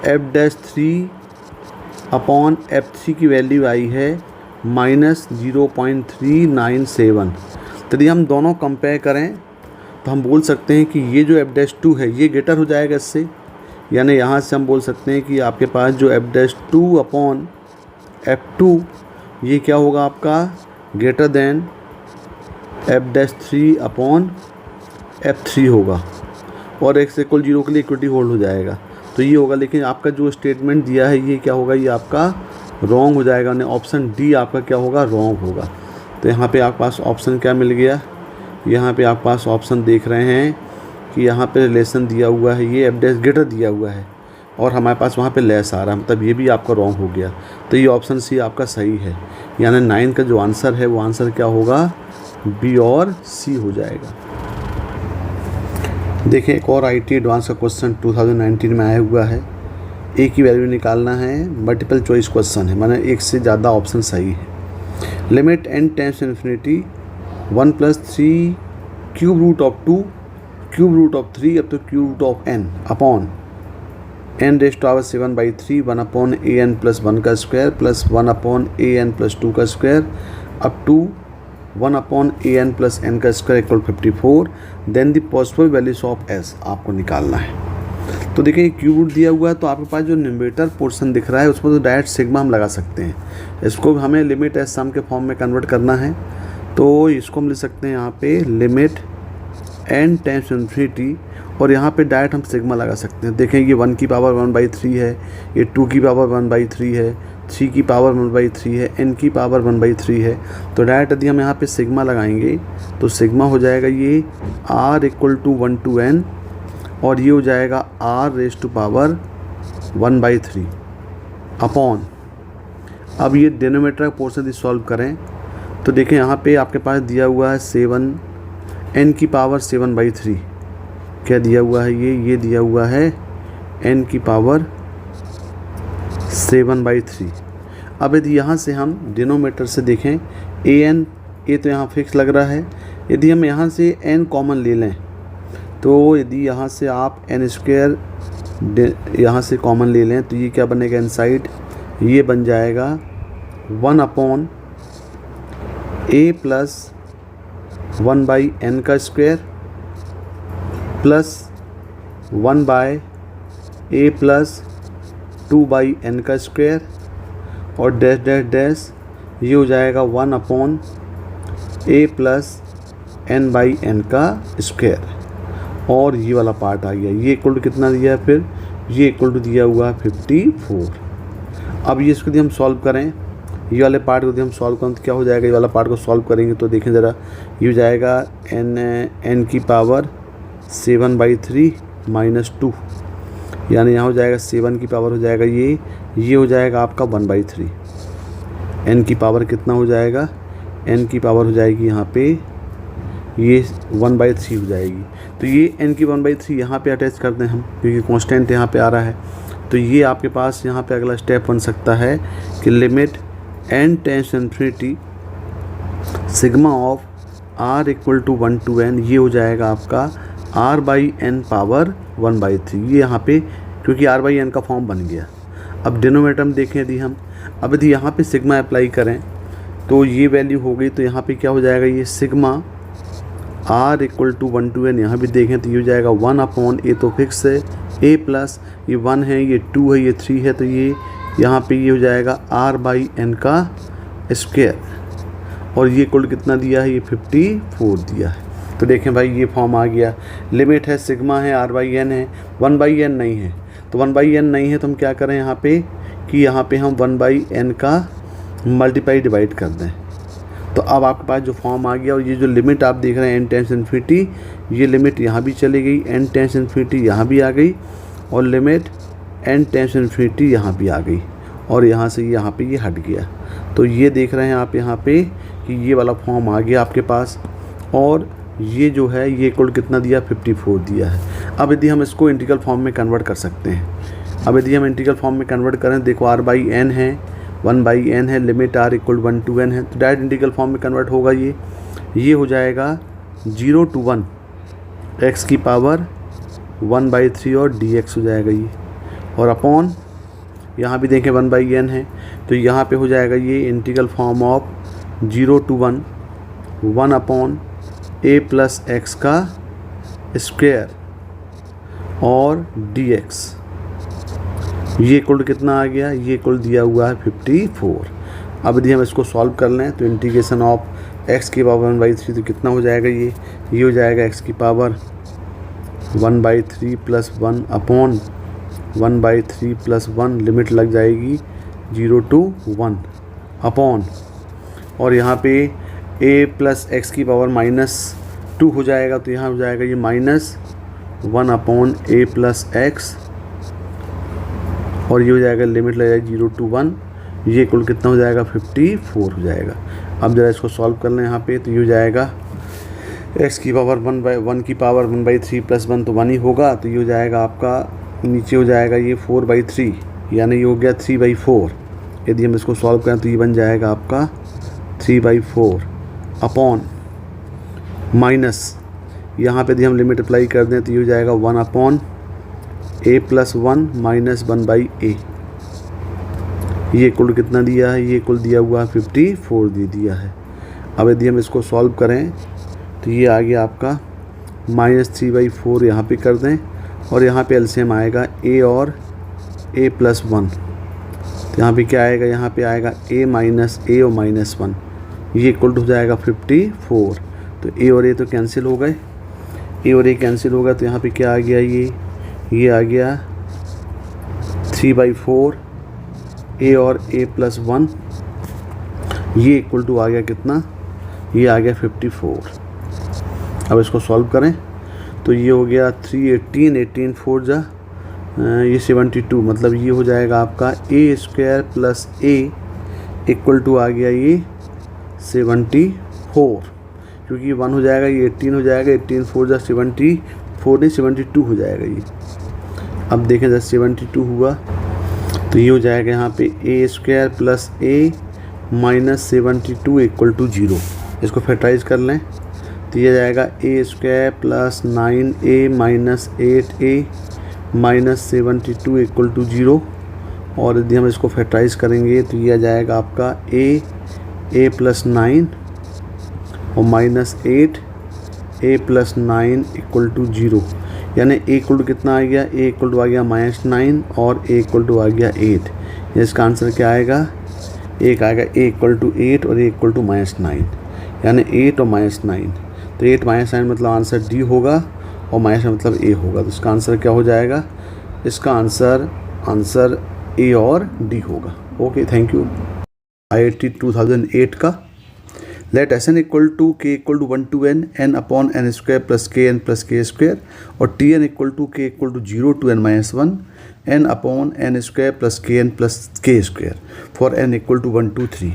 F'3/F3 की वैल्यू आई है -0.397। तो यदि हम दोनों कंपेयर करें तो हम बोल सकते हैं कि ये जो F'2 है ये ग्रेटर हो जाएगा इससे, यानी यहाँ से हम बोल सकते हैं कि आपके पास जो F'2/F2 ये क्या होगा आपका, ग्रेटर देन F'3/F3 होगा, और x = 0 के लिए इक्विटी होल्ड हो जाएगा। तो ये होगा, लेकिन आपका जो स्टेटमेंट दिया है ये क्या होगा, ये आपका रॉन्ग हो जाएगा, यानी ऑप्शन डी आपका क्या होगा, रॉन्ग होगा। तो यहाँ पे आपके पास ऑप्शन क्या मिल गया, यहाँ पे आपके पास ऑप्शन देख रहे हैं कि यहाँ पे रिलेशन दिया हुआ है, ये एफ डैश ग्रेटर दिया हुआ है और हमारे पास वहाँ पे लेस आ रहा है, मतलब ये भी आपका रॉन्ग हो गया। तो ये ऑप्शन सी आपका सही है, यानी 9 का जो आंसर है वो आंसर क्या होगा, बी और सी हो जाएगा। देखिए एक और IT एडवांस का क्वेश्चन 2019 में आया हुआ है। ए की वैल्यू निकालना है, मल्टीपल चॉइस क्वेश्चन है, माने एक से ज़्यादा ऑप्शन सही है। Limit n tends infinity 1 + 3 cube root of 2 cube root of 3 अब तो cube root of n upon n⁻⁷/3 1 upon an + 1 का स्क्वायर प्लस 1 अपॉन an + 2 का square up to 1 upon an + n का square equal 54। Then the possible values of s आपको निकालना है। तो देखिए क्यूब रूट दिया हुआ है, तो आपके पास जो न्यूमरेटर पोर्शन दिख रहा है उसमें तो डायरेक्ट सिग्मा हम लगा सकते हैं। इसको हमें लिमिट एस सम के फॉर्म में कन्वर्ट करना है, तो इसको हम लिख सकते हैं यहाँ पे लिमिट n टेंस इन्फिनिटी और यहाँ पे डायरेक्ट हम सिग्मा लगा सकते हैं। देखें ये 1 की पावर 1/3 है, ये 2 की पावर 1/3 है, 3 की पावर 1/3 है, n की पावर 1/3 है। तो डायरेक्ट यदि हम यहाँ पे सिग्मा लगाएंगे तो सिग्मा हो जाएगा ये r = 1 to n और ये हो जाएगा r⁻⁴ 1/3 अपॉन, अब ये डिनोमिनेटर का पोर्शन यदि सॉल्व करें तो देखें यहाँ पे आपके पास दिया हुआ है 7 n की पावर 7/3, क्या दिया हुआ है ये दिया हुआ है n की पावर 7/3। अब यदि यहाँ से हम डिनोमिनेटर से देखें an, ये तो यहाँ फिक्स लग रहा है, यदि हम यहाँ से n कॉमन ले लें तो यदि यहाँ से आप n² यहाँ से कॉमन ले लें तो ये क्या बनेगा, इनसाइड ये बन जाएगा 1 अपॉन a + 1/n का स्क्वायर प्लस 1/a + 2/n का स्क्वायर और डैश डैश डैश ये हो जाएगा 1 अपॉन a + n/n का स्क्वायर और ये वाला पार्ट आ गया। ये इक्वल टू कितना दिया है, फिर ये इक्वल टू दिया हुआ है 54। अब ये इसको यदि हम सॉल्व करें, ये वाले पार्ट को यदि हम सॉल्व करें तो क्या हो जाएगा, ये वाला पार्ट को सॉल्व करेंगे तो देखें ज़रा, ये हो जाएगा n की पावर 7/3 - 2, यानी यहाँ हो जाएगा 7 की पावर हो जाएगा ये हो जाएगा आपका 1/3। n की पावर कितना हो जाएगा, n की पावर हो जाएगी यहाँ पे ये 1/3 हो जाएगी। तो ये n की 1/3 यहाँ पे अटैच कर दें हम, क्योंकि कांस्टेंट यहाँ पे आ रहा है। तो ये आपके पास यहाँ पे अगला स्टेप बन सकता है कि limit n tends infinity sigma of r = 1 to n, ये हो जाएगा आपका r/n पावर 1/3। ये यहाँ पे क्योंकि r/n का फॉर्म बन गया। अब डिनोमिनेटर में देखें यदि हम, अब यदि यहाँ पे सिग्मा अप्लाई करें तो ये वैल्यू हो गई, तो यहाँ पे क्या हो जाएगा, ये सिग्मा r = 1 to n, यहाँ भी देखें तो ये हो जाएगा 1 अपॉन a तो फिक्स है, a प्लस ये 1 है, ये 2 है, ये 3 है, तो ये यहाँ पे ये हो जाएगा r/n का स्क्वायर और ये इक्वल कितना दिया है, ये 54 दिया है। तो देखें भाई ये फॉर्म आ गया, लिमिट है सिग्मा है, r/n है, 1/n नहीं है। तो 1/n नहीं है तो हम क्या करें यहाँ पे कि यहाँ पे हम 1/n का मल्टीप्लाई डिवाइड कर दें। तो अब आपके पास जो फॉर्म आ गया और ये जो लिमिट आप देख रहे हैं n टेंस इन्फिनिटी, ये लिमिट यहाँ भी चली गई, n टेंस इन्फिनिटी यहाँ भी आ गई और लिमिट n टेंस इन्फिनिटी यहाँ भी आ गई और यहाँ से यहाँ पे ये हट गया। तो ये देख रहे हैं आप यहाँ पे कि ये वाला फॉर्म आ गया आपके पास और ये जो है ये इक्वल कितना दिया, 54 दिया है। अब यदि हम इसको इंटीग्रल फॉर्म में कन्वर्ट कर सकते हैं, अब यदि हम इंटीग्रल फॉर्म में कन्वर्ट करें, देखो r/n है, 1/n है, लिमिट r = 1 to n है, तो डायरेक्ट इंटीग्रल फॉर्म में कन्वर्ट होगा। ये हो जाएगा 0 to 1 x की पावर 1/3 और dx हो जाएगा ये, और अपॉन यहाँ भी देखें 1/n है तो यहाँ पे हो जाएगा ये integral form of 0 to 1 upon a + x का स्क्वायर और dx, ये इक्वल कितना आ गया, ये इक्वल दिया हुआ है 54। अब यदि हम इसको सॉल्व कर लें तो इंटीग्रेशन ऑफ x की पावर 1/3 तो कितना हो जाएगा, ये हो जाएगा x की पावर 1/3 + 1 अपॉन 1/3 + 1, लिमिट लग जाएगी 0 to 1 अपॉन, और यहाँ पे a प्लस एक्स की पावर -2 हो जाएगा, तो यहाँ हो जाएगा ये -1 अपॉन a प्लस एक्स, और ये हो जाएगा लिमिट लग जाएगी 0 to 1, ये कुल कितना हो जाएगा 54 हो जाएगा। अब जरा इसको सॉल्व कर लें यहाँ पे, तो ये हो जाएगा x की पावर 1 की पावर 1/3 प्लस 1 तो 1 ही होगा, तो ये हो जाएगा आपका नीचे हो जाएगा ये 4/3, यानी ये हो गया 3/4। यदि हम इसको सॉल्व करें तो ये बन जाएगा आपका 3/4 अपॉन माइनस, यहाँ पे यदि हम लिमिट अप्लाई कर दें तो ये हो जाएगा 1 upon a plus 1 minus 1/a। ये कुल कितना दिया है, ये कुल दिया हुआ है 54 दे दिया है। अब यदि हम इसको सॉल्व करें तो ये आ गया आपका -3/4, यहाँ पे कर दें, और यहाँ पे एलसीएम आएगा a और a प्लस 1, तो यहाँ पे क्या आएगा, यहाँ पे आएगा a माइनस a और -1, ये इक्वल हो जाएगा 54। तो a और a तो कैंसिल हो गए, a और a कैंसिल होगा, तो यहाँ पे क्या आ गया, ये आ गया 3/4 a और a प्लस 1, ये इक्वल टू आ गया कितना, ये आ गया 54। अब इसको सॉल्व करें तो ये हो गया 318 4 जा ये 72, मतलब ये हो जाएगा आपका a square plus a equal to आ गया ये 74, क्योंकि ये 1 हो जाएगा, ये 18 हो जाएगा, 18 4 जा 74 नहीं 72 हो जाएगा ये। अब देखें जब 72 हुआ तो ये हो जाएगा यहाँ पे a square plus a minus 72 equal to 0। इसको फैक्टराइज कर लें तो ये जाएगा a square plus 9a minus 8a minus 72 equal to 0, और यदि हम इसको फैक्टराइज करेंगे तो ये आ जाएगा आपका a प्लस 9 और minus 8a plus 9 equal to 0, यानी a इक्वल टू कितना आ गया, a इक्वल टू आ गया -9 और a इक्वल टू आ गया 8। इसका आंसर क्या आएगा, एक आएगा a इक्वल टू 8 और a इक्वल टू -9, यानी 8 और -9, तो 8 -9 मतलब आंसर डी होगा, और माइनस मतलब a होगा, तो इसका आंसर क्या हो जाएगा, इसका आंसर a और d होगा। Okay, thank you. IIT 2008 का let Sn equal to k equal to 1 to n n upon n square plus k n plus k square, और Tn equal to k equal to 0 to n minus 1 n upon n square plus k n plus k square for n equal to 1 to 3।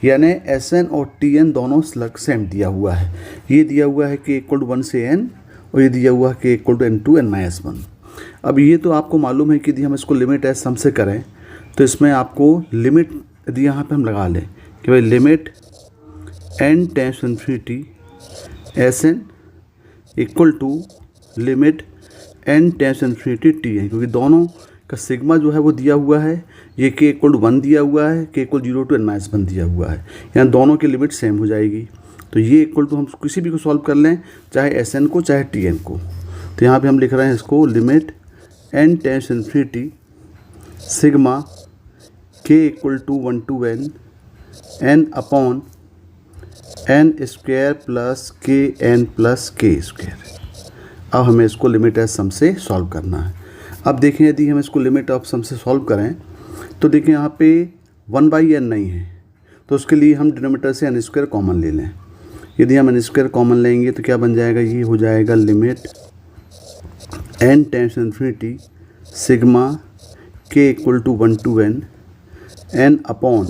यानी Sn और Tn दोनों slug same दिया हुआ है, ये दिया हुआ है k इक्वल टू 1 से n, और ये दिया हुआ है k equal to n to n minus 1। अब ये तो आपको मालूम है कि यदि हम इसको लिमिट एस सम से करें तो इसमें आपको लिमिट यदि यहाँ पे हम लगा लें कि भाई limit n tends infinity Sn equal to limit n tends infinity Tn, क्योंकि दोनों का सिग्मा जो है वो दिया हुआ है, ये k इक्वल टू 1 दिया हुआ है, k equal 0 to n minus 1 दिया हुआ है, यहाँ दोनों की लिमिट सेम हो जाएगी। तो ये इक्वल टू हम किसी भी को सॉल्व कर लें, चाहे Sn को चाहे Tn को, तो यहाँ पे हम लिख रहे हैं इसको limit n tends infinity sigma k equal to 1 to n n upon n square plus k n plus k square. अब हमें इसको लिमिट ऑफ सम से सॉल्व करना है। अब देखें यदि हम इसको लिमिट ऑफ सम से सॉल्व करें तो देखें यहाँ पे 1/n नहीं है, तो उसके लिए हम डिनोमिनेटर से n स्क्वायर कॉमन ले लें। यदि हम n स्क्वायर कॉमन लेंगे तो क्या बन जाएगा, ये हो जाएगा limit n tends infinity sigma k equal to 1 to n n upon,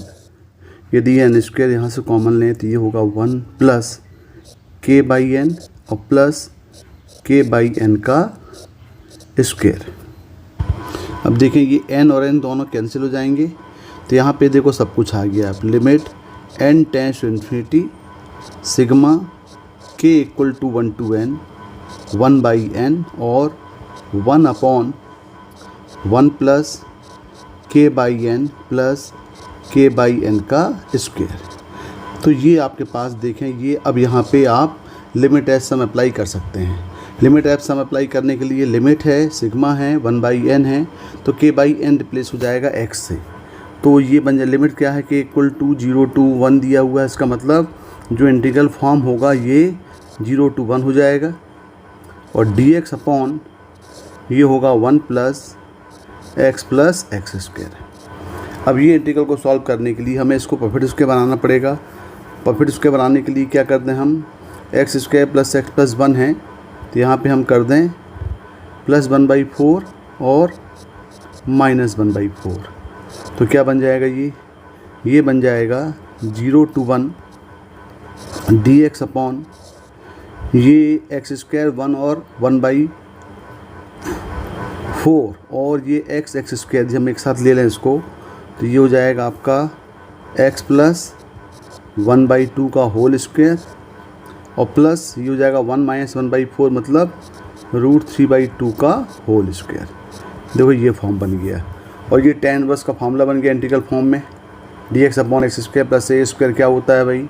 यदि n स्क्वायर यहाँ से कॉमन लें तो ये होगा 1 प्लस k/n और प्लस k/n का स्क्वायर। अब देखें ये n और n दोनों कैंसिल हो जाएंगे, तो यहाँ पे देखो सब कुछ आ गया। अब limit n tends to infinity sigma k equal to 1 to n 1/n और 1 upon 1 plus k/n plus k/n का स्क्वायर। तो ये आपके पास देखें, ये अब यहाँ पे आप लिमिट एज सम अप्लाई कर सकते हैं। लिमिट एज सम अप्लाई करने के लिए लिमिट है, सिग्मा है, 1/n है, तो k/n रिप्लेस हो जाएगा x से। तो ये बन जाए लिमिट क्या है, k इक्वल टू 0 to 1 दिया हुआ है, इसका मतलब जो इंटीग्रल फॉर्म होगा ये 0 to 1 हो जाएगा, और dx अपॉन ये होगा 1 प्लस x स्क्वायर। अब ये इंटीग्रल को सॉल्व करने के लिए हमें इसको परफेक्ट स्क्वायर बनाना पड़ेगा। परफेक्ट स्क्वायर बनाने के लिए क्या कर दें हम, x square plus x plus 1 है तो यहाँ पे हम कर दें प्लस 1/4 और माइनस 1/4। तो क्या बन जाएगा, ये बन जाएगा 0 to 1 dx अपॉन ये एक्स स्क्वायर 1 और 1/4 और ये एक्स स्क्वायर हम एक साथ ले लें इसको तो ये हो जाएगा आपका x प्लस 1/2 का होल स्क्वायर और प्लस ये हो जाएगा 1 माइनस 1/4 मतलब √3/2 का होल स्क्वायर। देखो ये फॉर्म बन गया और ये tan इनवर्स का फॉर्मूला बन गया इंटीग्रल फॉर्म में। dx upon X square plus A square क्या होता है भाई,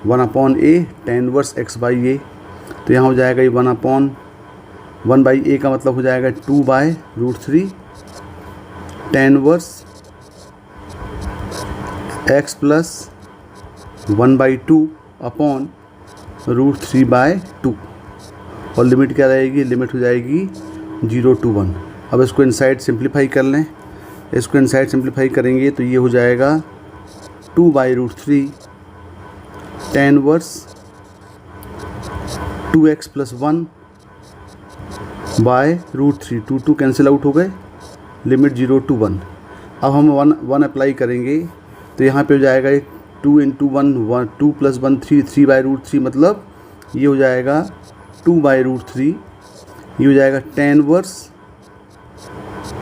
1/a tan इनवर्स x/a। तो यहाँ हो जाएगा ये 1/1/a का मतलब हो जाएगा 2/√3 tan inverse x plus 1/2 upon √3/2 और लिमिट क्या रहेगी, लिमिट हो जाएगी 0 to 1। अब इसको इनसाइड सिंप्लीफाई कर लें, इसको इनसाइड सिंप्लीफाई करेंगे तो ये हो जाएगा 2/√3 tan inverse 2x plus 1/√3 2 cancel out हो गए, लिमिट 0 to 1। अब हम 1 अप्लाई करेंगे तो यहाँ पे हो जाएगा 2 × 1 2 + 1 3 3/√3 मतलब ये हो जाएगा 2/√3। ये हो जाएगा tan इनवर्स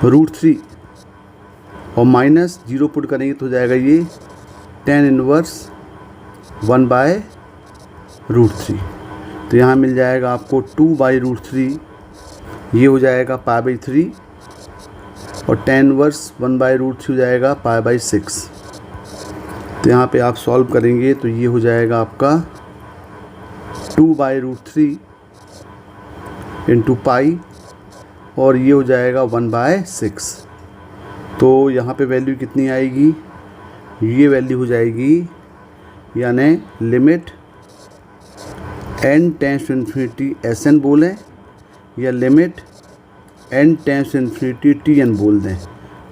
√3 और माइनस 0 पुट करेंगे तो हो जाएगा ये tan इनवर्स 1/√3। तो यहाँ मिल जाएगा आपको 2/√3, ये हो जाएगा π/3 और tan इनवर्स 1/√3 हो जाएगा π/6। तो यहाँ पे आप सॉल्व करेंगे तो ये हो जाएगा आपका 2/√3 इंटू पाई और ये हो जाएगा 1/6। तो यहाँ पे वैल्यू कितनी आएगी, ये वैल्यू हो जाएगी यानी limit n tends to infinity Sn बोलें या limit n tends to infinity Tn बोल दें,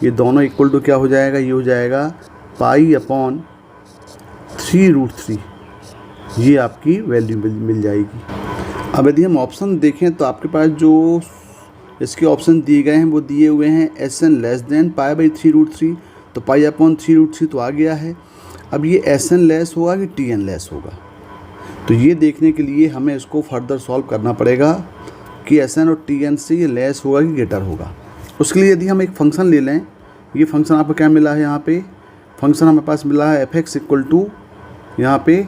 ये दोनों इक्वल टू क्या हो जाएगा, ये हो जाएगा π/3√3। ये आपकी वैल्यू मिल जाएगी। अब यदि हम ऑप्शन देखें तो आपके पास जो इसके ऑप्शन दिए गए हैं वो दिए हुए हैं Sn लेस देन π/3√3, तो π/3√3 तो आ गया है। अब ये Sn लेस होगा कि Tn लेस होगा, तो ये देखने के लिए हमें इसको फर्दर सॉल्व करना पड़ेगा कि Sn और Tn से ये लेस होगा कि ग्रेटर होगा। उसके लिए यदि हम एक फंक्शन ले लें, ये फंक्शन आपको क्या मिला है, यहाँ पे फंक्शन हमारे पास मिला है f(x) = यहाँ पे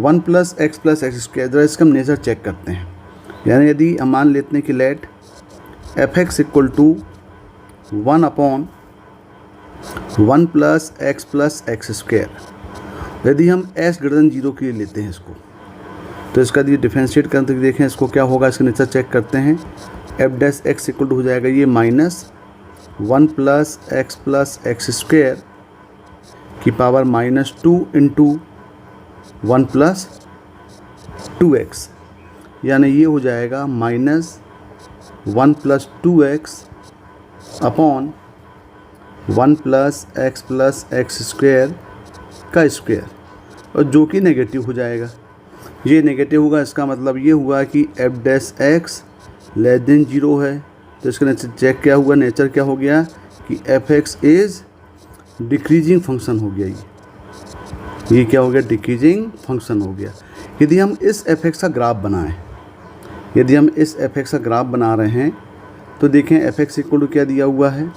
1 + x + x²। जरा इसका हम नेचर चेक करते हैं। यानी यदि हम मान लेते हैं कि लेट f(x) = 1/1 + x + x²। यदि हम s > 0 के लिए लेते हैं इसको तो इसका यदि डिफरेंशिएट करते देखें इसको क्या होगा, इसका नेचर चेक करते हैं। f(x) = हो जाएगा ये -1 + x + x² की पावर -2 × 1 + 2x, यानी ये हो जाएगा -1 + 2x अपॉन 1 + x + x² का स्क्वायर, और जो कि नेगेटिव हो जाएगा। ये नेगेटिव होगा, इसका मतलब ये हुआ कि f(x) लेस देन 0 है। तो इसका नेचर चेक क्या हुआ, नेचर क्या हो गया कि f(x) इज़ डिक्रीजिंग फंक्शन हो गया। ये क्या हो गया, डिक्रीजिंग फंक्शन हो गया। यदि हम इस f(x) का ग्राफ बनाएं, यदि हम इस f(x) का ग्राफ बना रहे हैं तो देखें f(x) = क्या दिया हुआ है।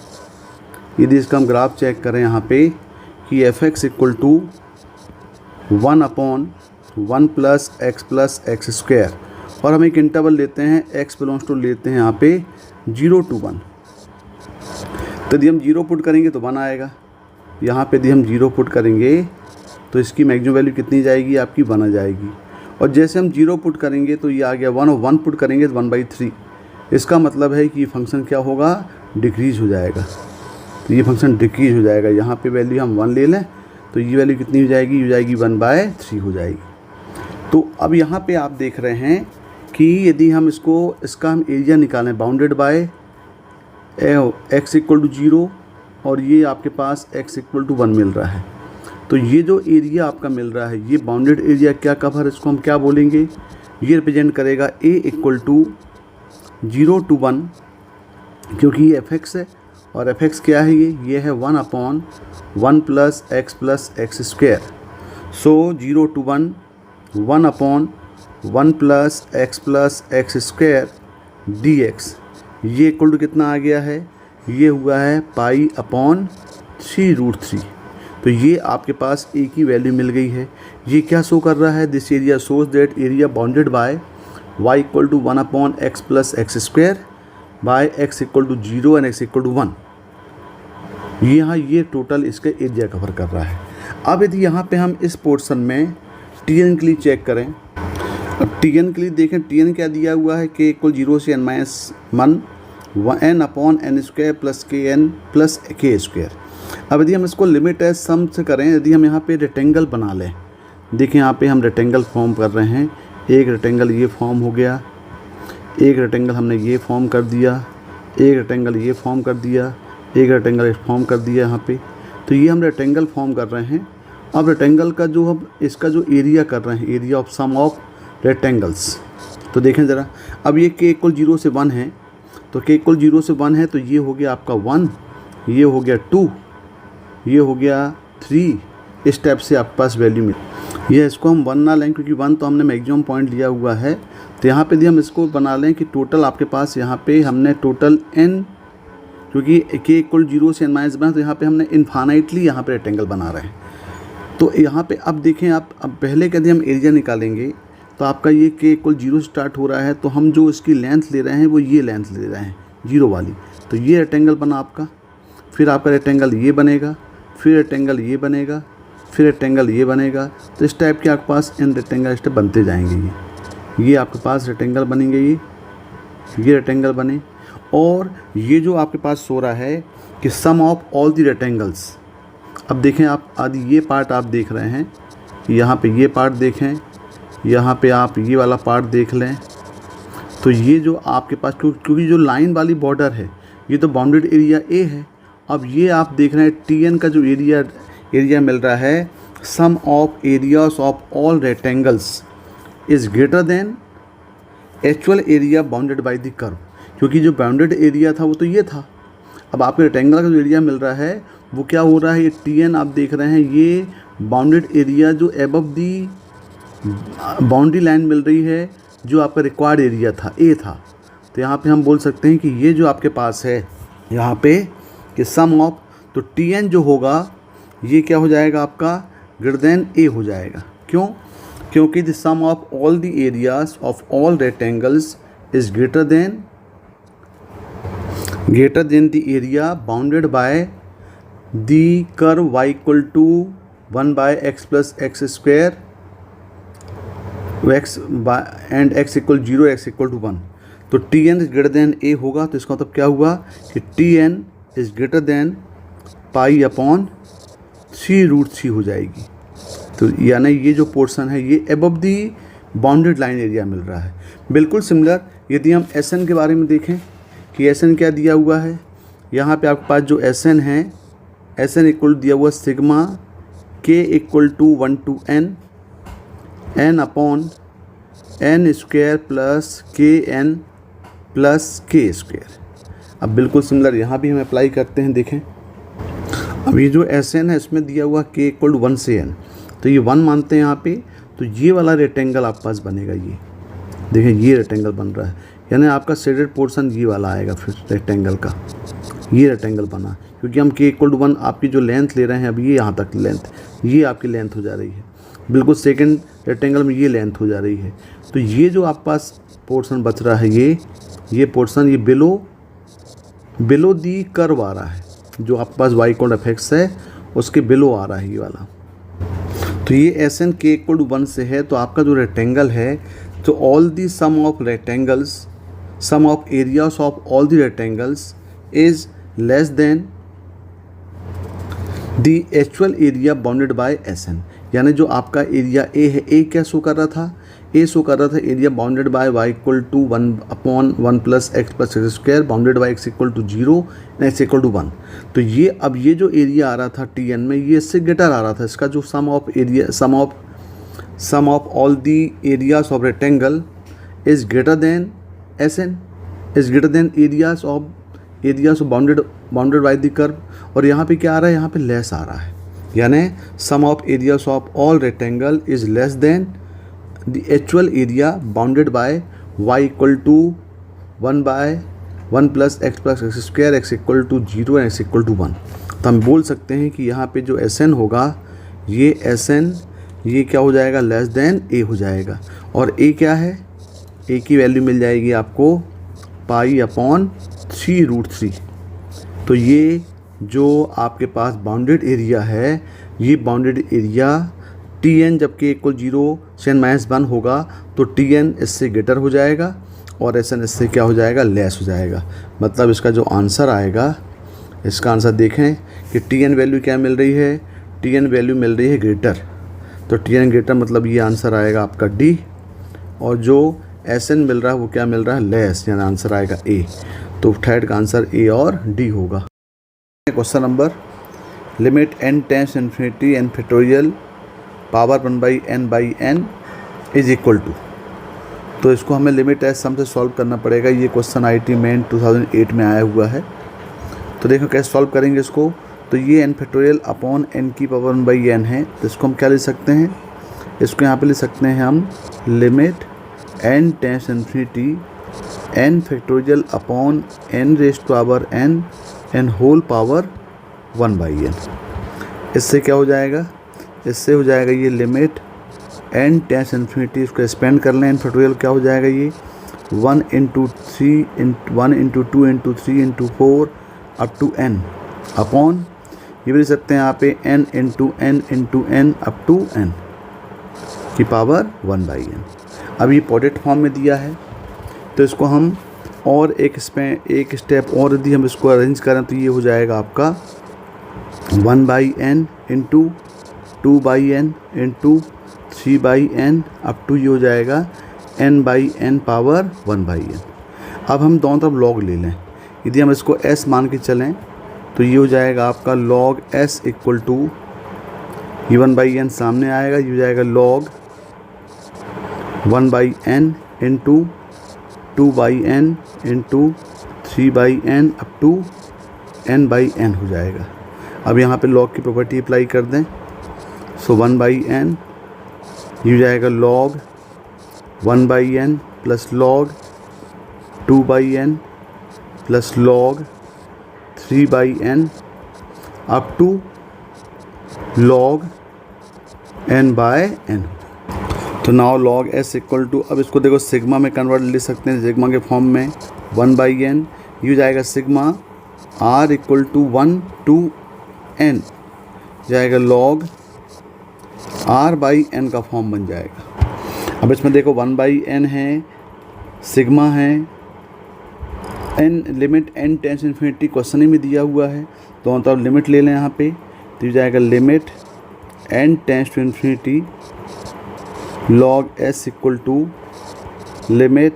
यदि इसका हम ग्राफ चेक करें यहाँ पे कि f(x) = 1/1 + x + x² और हम एक इंटरवल लेते हैं x बिलोंग्स टू लेते हैं यहाँ पे 0 to 1। तो यदि हम 0 पुट करेंगे तो 1 आएगा। यहाँ पे यदि हम 0 पुट करेंगे तो इसकी मैक्सिमम वैल्यू कितनी जाएगी, आपकी 1 आ जाएगी। और जैसे हम 0 पुट करेंगे तो ये आ गया 1 और 1 पुट करेंगे तो 1/3। इसका मतलब है कि ये फंक्शन क्या होगा, डिक्रीज हो जाएगा। तो ये फंक्शन डिक्रीज हो जाएगा। यहाँ पे वैल्यू हम 1 ले लें तो ये वैल्यू कितनी हो जाएगी, 1/3 हो जाएगी। तो अब यहाँ पे आप देख रहे हैं कि यदि हम इसका हम एरिया निकालें बाउंडेड बाय x = 0 और ये आपके पास x इक्वल टू 1 मिल रहा है। तो ये जो एरिया आपका मिल रहा है ये बाउंडेड एरिया क्या कवर, इसको हम क्या बोलेंगे, ये रिप्रेजेंट करेगा a इक्वल टू 0 to 1, क्योंकि ये fx है और fx क्या है, ये है 1/1 plus x square. So 0 to 1 1/1 plus x square dx, ये इक्वल टू कितना आ गया है, ये हुआ है π/3√3। तो ये आपके पास a की वैल्यू मिल गई है। ये क्या शो कर रहा है, this area shows that area bounded by y equal to 1/x plus x square by x equal to 0 and x equal to 1। यहाँ ये टोटल इसका एरिया कवर कर रहा है। अब यदि यहाँ पे हम इस पोर्शन में Tn के लिए चेक करें, अब Tn के लिए देखें, Tn क्या दिया हुआ है, k इक्वल 0 से n-1 n/n square plus kn plus k square. अब यदि हम इसको लिमिट एज सम से करें, यदि हम यहाँ पे रेक्टेंगल बना लें, देखिए यहाँ पे हम रेक्टेंगल फॉर्म कर रहे हैं, एक रेक्टेंगल ये फॉर्म हो गया, एक रेक्टेंगल हमने ये फॉर्म कर दिया, एक रेक्टेंगल ये फॉर्म कर दिया, एक रेक्टेंगल फॉर्म कर दिया यहाँ पे। तो ये हम रेक्टेंगल फॉर्म कर रहे हैं। अब रेक्टेंगल का जो हम इसका जो एरिया कर रहे हैं, area of sum of rectangles, तो देखें ज़रा, अब ये k इक्वल 0 से 1 है, तो k इक्वल 0 से 1 है, तो ये हो गया आपका 1, ये हो गया 2, ये हो गया 3, इस टाइप से आपके पास वैल्यू मिल। ये इसको हम 1 ना लें क्योंकि 1 तो हमने मैक्सिमम पॉइंट लिया हुआ है। तो यहाँ पे यदि हम इसको बना लें कि टोटल आपके पास यहाँ पे हमने टोटल n, क्योंकि k इक्वल 0 से n-1, तो यहाँ पे हमने इन्फानाइटली यहाँ पे रेक्टेंगल बना रहे हैं। तो यहाँ पे अब देखें आप, अब पहले यदि हम एरिया निकालेंगे तो आपका ये k इक्वल 0 स्टार्ट हो रहा है, तो हम जो इसकी लेंथ ले रहे हैं वो ये लेंथ ले रहे हैं 0 वाली। तो ये रेक्टेंगल बना आपका, फिर आपका रेक्टेंगल ये बनेगा, फिर रेक्टेंगल ये बनेगा, फिर रेक्टेंगल ये बनेगा। तो इस टाइप के आपके पास इन रेक्टेंगल स्टेप बनते जाएंगे। ये आपके पास रेक्टेंगल बनेंगे, ये रेक्टेंगल बने। और ये जो आपके पास हो रहा है कि सम ऑफ ऑल दी रेक्टेंगल्स, अब देखें आप, आदि ये पार्ट आप देख रहे हैं, यहाँ पे ये पार्ट देखें, यहाँ पे आप ये वाला पार्ट देख लें। तो ये जो आपके पास, क्योंकि जो लाइन वाली बॉर्डर है ये तो बाउंडेड एरिया ए है। अब ये आप देख रहे हैं Tn का जो एरिया मिल रहा है, sum of areas of all rectangles is greater than actual area bounded by the curve, क्योंकि जो बाउंडेड एरिया था वो तो ये था। अब आपके रेक्टेंगल का जो एरिया मिल रहा है वो क्या हो रहा है, ये Tn आप देख रहे हैं, ये बाउंडेड एरिया जो एबव दी बाउंड्री लाइन मिल रही है, जो आपका रिक्वायर्ड एरिया था ए था। तो यहाँ पे हम बोल सकते हैं कि ये जो आपके पास है यहाँ पे कि सम ऑफ, तो Tn जो होगा ये क्या हो जाएगा आपका, ग्रेटर देन ए हो जाएगा। क्यों, क्योंकि the sum of all the areas of all rectangles is greater than the area bounded by the curve y equal to 1/x plus x square and x equal 0, x equal to 1। तो Tn is greater than a होगा। तो इसका मतलब क्या हुआ कि Tn is greater then π/3√3 हो जाएगी। तो यानी ये जो पोर्शन है ये एबव दी बाउंडेड लाइन एरिया मिल रहा है। बिल्कुल सिमिलर यदि हम Sn के बारे में देखें कि Sn क्या दिया हुआ है, यहाँ पे आपके पास जो Sn है, Sn इक्वल दिया हुआ sigma k equal to 1 to n square plus kn plus k square. अब बिल्कुल सिमिलर यहाँ भी हम अप्लाई करते हैं। देखें अब ये जो Sn है इसमें दिया हुआ k इक्वल टू 1 से n, तो ये 1 मानते हैं यहाँ पे। तो ये वाला रेक्टेंगल आपके पास बनेगा, ये देखें ये रेक्टेंगल बन रहा है, यानी आपका शेडेड पोर्शन ये वाला आएगा। फिर रेक्टेंगल का ये रेक्टेंगल बना, क्योंकि हम k इक्वल टू 1 आपकी जो लेंथ ले रहे हैं, अब ये यहाँ तक लेंथ, ये आपकी लेंथ हो जा रही है। बिल्कुल सेकंड रेक्टेंगल में ये लेंथ हो जा रही है। तो ये जो आपके पास पोर्शन बच रहा है, ये पोर्शन ये बिलो दी कर्व आ रहा है, जो आपके पास y इक्वल fx है उसके बिलो आ रहा है ये वाला। तो ये Sn k इक्वल टू 1 से है। तो आपका जो रेक्टेंगल है, तो all the sum of rectangles, sum of areas of all the rectangles is less than the actual area bounded by Sn। यानी जो आपका एरिया ए है, ए क्या शो कर रहा था, ए शो कर रहा था area bounded by Y equal to 1/1 plus x square bounded by x equal to 0 and x equal to 1। तो ये अब ये जो एरिया आ रहा था टी एन में, ये इससे ग्रेटर आ रहा था। इसका जो sum of all the areas of rectangle is greater than S N, is greater than areas of bounded by the curve. और यहाँ पे क्या आ रहा है, यहाँ पे लेस आ रहा है, यानी sum of areas of all rectangle is less than the actual area bounded by Y equal to 1/1 plus x square X equal to 0 and x equal to 1। तो हम बोल सकते हैं कि यहाँ पे जो एस एन होगा, ये एस एन ये क्या हो जाएगा, लेस देन ए हो जाएगा। और ए क्या है, ए की वैल्यू मिल जाएगी आपको π/3√3। तो ये जो आपके पास बाउंडेड एरिया है, ये बाउंडेड एरिया टी एन जबकि इक्वल 0 से n-1 होगा तो टी एन इससे ग्रेटर हो जाएगा और एस एन इससे क्या हो जाएगा, लेस हो जाएगा। मतलब इसका जो आंसर आएगा, इसका आंसर देखें कि टी एन वैल्यू क्या मिल रही है, टी एन वैल्यू मिल रही है ग्रेटर। तो टी एन ग्रेटर मतलब ये आंसर आएगा आपका डी, और जो एस एन मिल रहा है वो क्या मिल रहा है, लेस, यानी आंसर आएगा ए। तो थर्ड का आंसर ए और डी होगा। Question number limit n tends infinity n factorial power 1/n is equal to. तो इसको हमें लिमिट एस सम से सॉल्व करना पड़ेगा। ये क्वेश्चन IIT मेन 2008 में आया हुआ है। तो देखो कैसे सॉल्व करेंगे इसको। तो ये n फैक्टोरियल अपॉन n की पावर 1/n है, तो इसको हम क्या लिख सकते हैं, इसको यहाँ पे लिख सकते हैं हम limit n tends infinity n factorial upon n raise to power n n whole power 1/n। इससे क्या हो जाएगा, इससे हो जाएगा ये लिमिट n टेंस इन्फिनिटी, इसको एक्सपेंड कर लें, n फैक्टोरियल क्या हो जाएगा, ये 1 × 3 1 × 2 × 3 × 4 अप टू n अपॉन, ये भी लिख सकते हैं यहाँ पे n × n × n up to n की पावर 1/n। अब ये पोटेट फॉर्म में दिया है, तो इसको हम और एक स्टेप और यदि हम इसको अरेंज करें तो ये हो जाएगा आपका 1/n × 2/n × 3/n up to ये हो जाएगा n/n पावर 1/n। अब हम दोनों तरफ लॉग ले लें, यदि हम इसको s मान के चलें तो ये हो जाएगा आपका log s इक्वल टू, ये 1/n सामने आएगा, ये हो जाएगा log 1/n × 2/n × 3/n up to n/n हो जाएगा। अब यहाँ पे log की प्रॉपर्टी अप्लाई कर दें, सो 1/n ये हो जाएगा log 1/n plus log 2/n plus log 3/n up to log n/n। तो now log s equal to, अब इसको देखो सिग्मा में कन्वर्ट ले सकते हैं, सिग्मा के फॉर्म में 1/n ये हो जाएगा sigma r equal to 1 to n जाएगा log r/n का फॉर्म बन जाएगा। अब इसमें देखो 1/n है, सिग्मा है, n limit n tends infinity question ही में दिया हुआ है, तो मतलब लिमिट ले लें यहाँ पे, तो ये जाएगा limit n tends to infinity log s equal to limit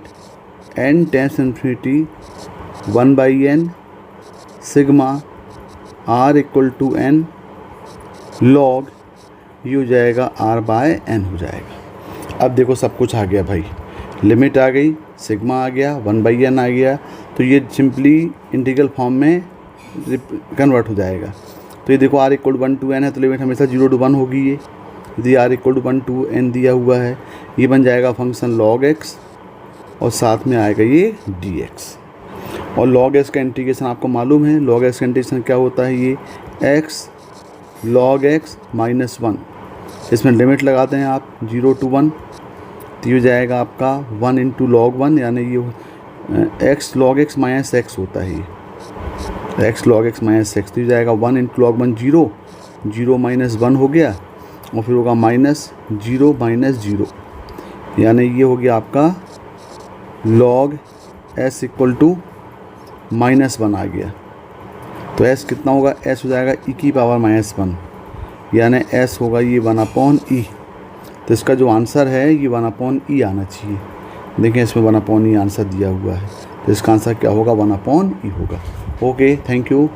n tends infinity 1/n sigma r equal to n log ये हो जाएगा r/n हो जाएगा। अब देखो सब कुछ आ गया भाई, लिमिट आ गई, सिग्मा आ गया, 1/n आ गया, तो ये सिंपली इंटीग्रल फॉर्म में कन्वर्ट हो जाएगा। तो ये देखो r equal to 1 to n है, तो लिमिट हमेशा 0 to 1 होगी। ये यदि r equal to 1 to n दिया हुआ है, ये बन जाएगा फंक्शन log x और साथ में आएगा ये dx। और log x का इंटीग्रेशन आपको मालूम है, log x का इंटीग्रेशन क्या होता है, ये x log x - 1, इसमें लिमिट लगाते हैं आप 0 to 1, तो ये जाएगा आपका 1 × log 1, यानी ये x log x - x होता है, ये x log x - x, तो ये जाएगा 1 × log 1 0 - 1 हो गया, और फिर होगा -0 - 0, यानी ये हो गया आपका log s इक्वल टू -1 आ गया। तो s कितना होगा, s हो जाएगा e की पावर -1, यानी s होगा ये 1/e। तो इसका जो आंसर है ये 1/e आना चाहिए। देखें इसमें 1/e आंसर दिया हुआ है, तो इसका आंसर क्या होगा, 1/e होगा। Okay, thank you.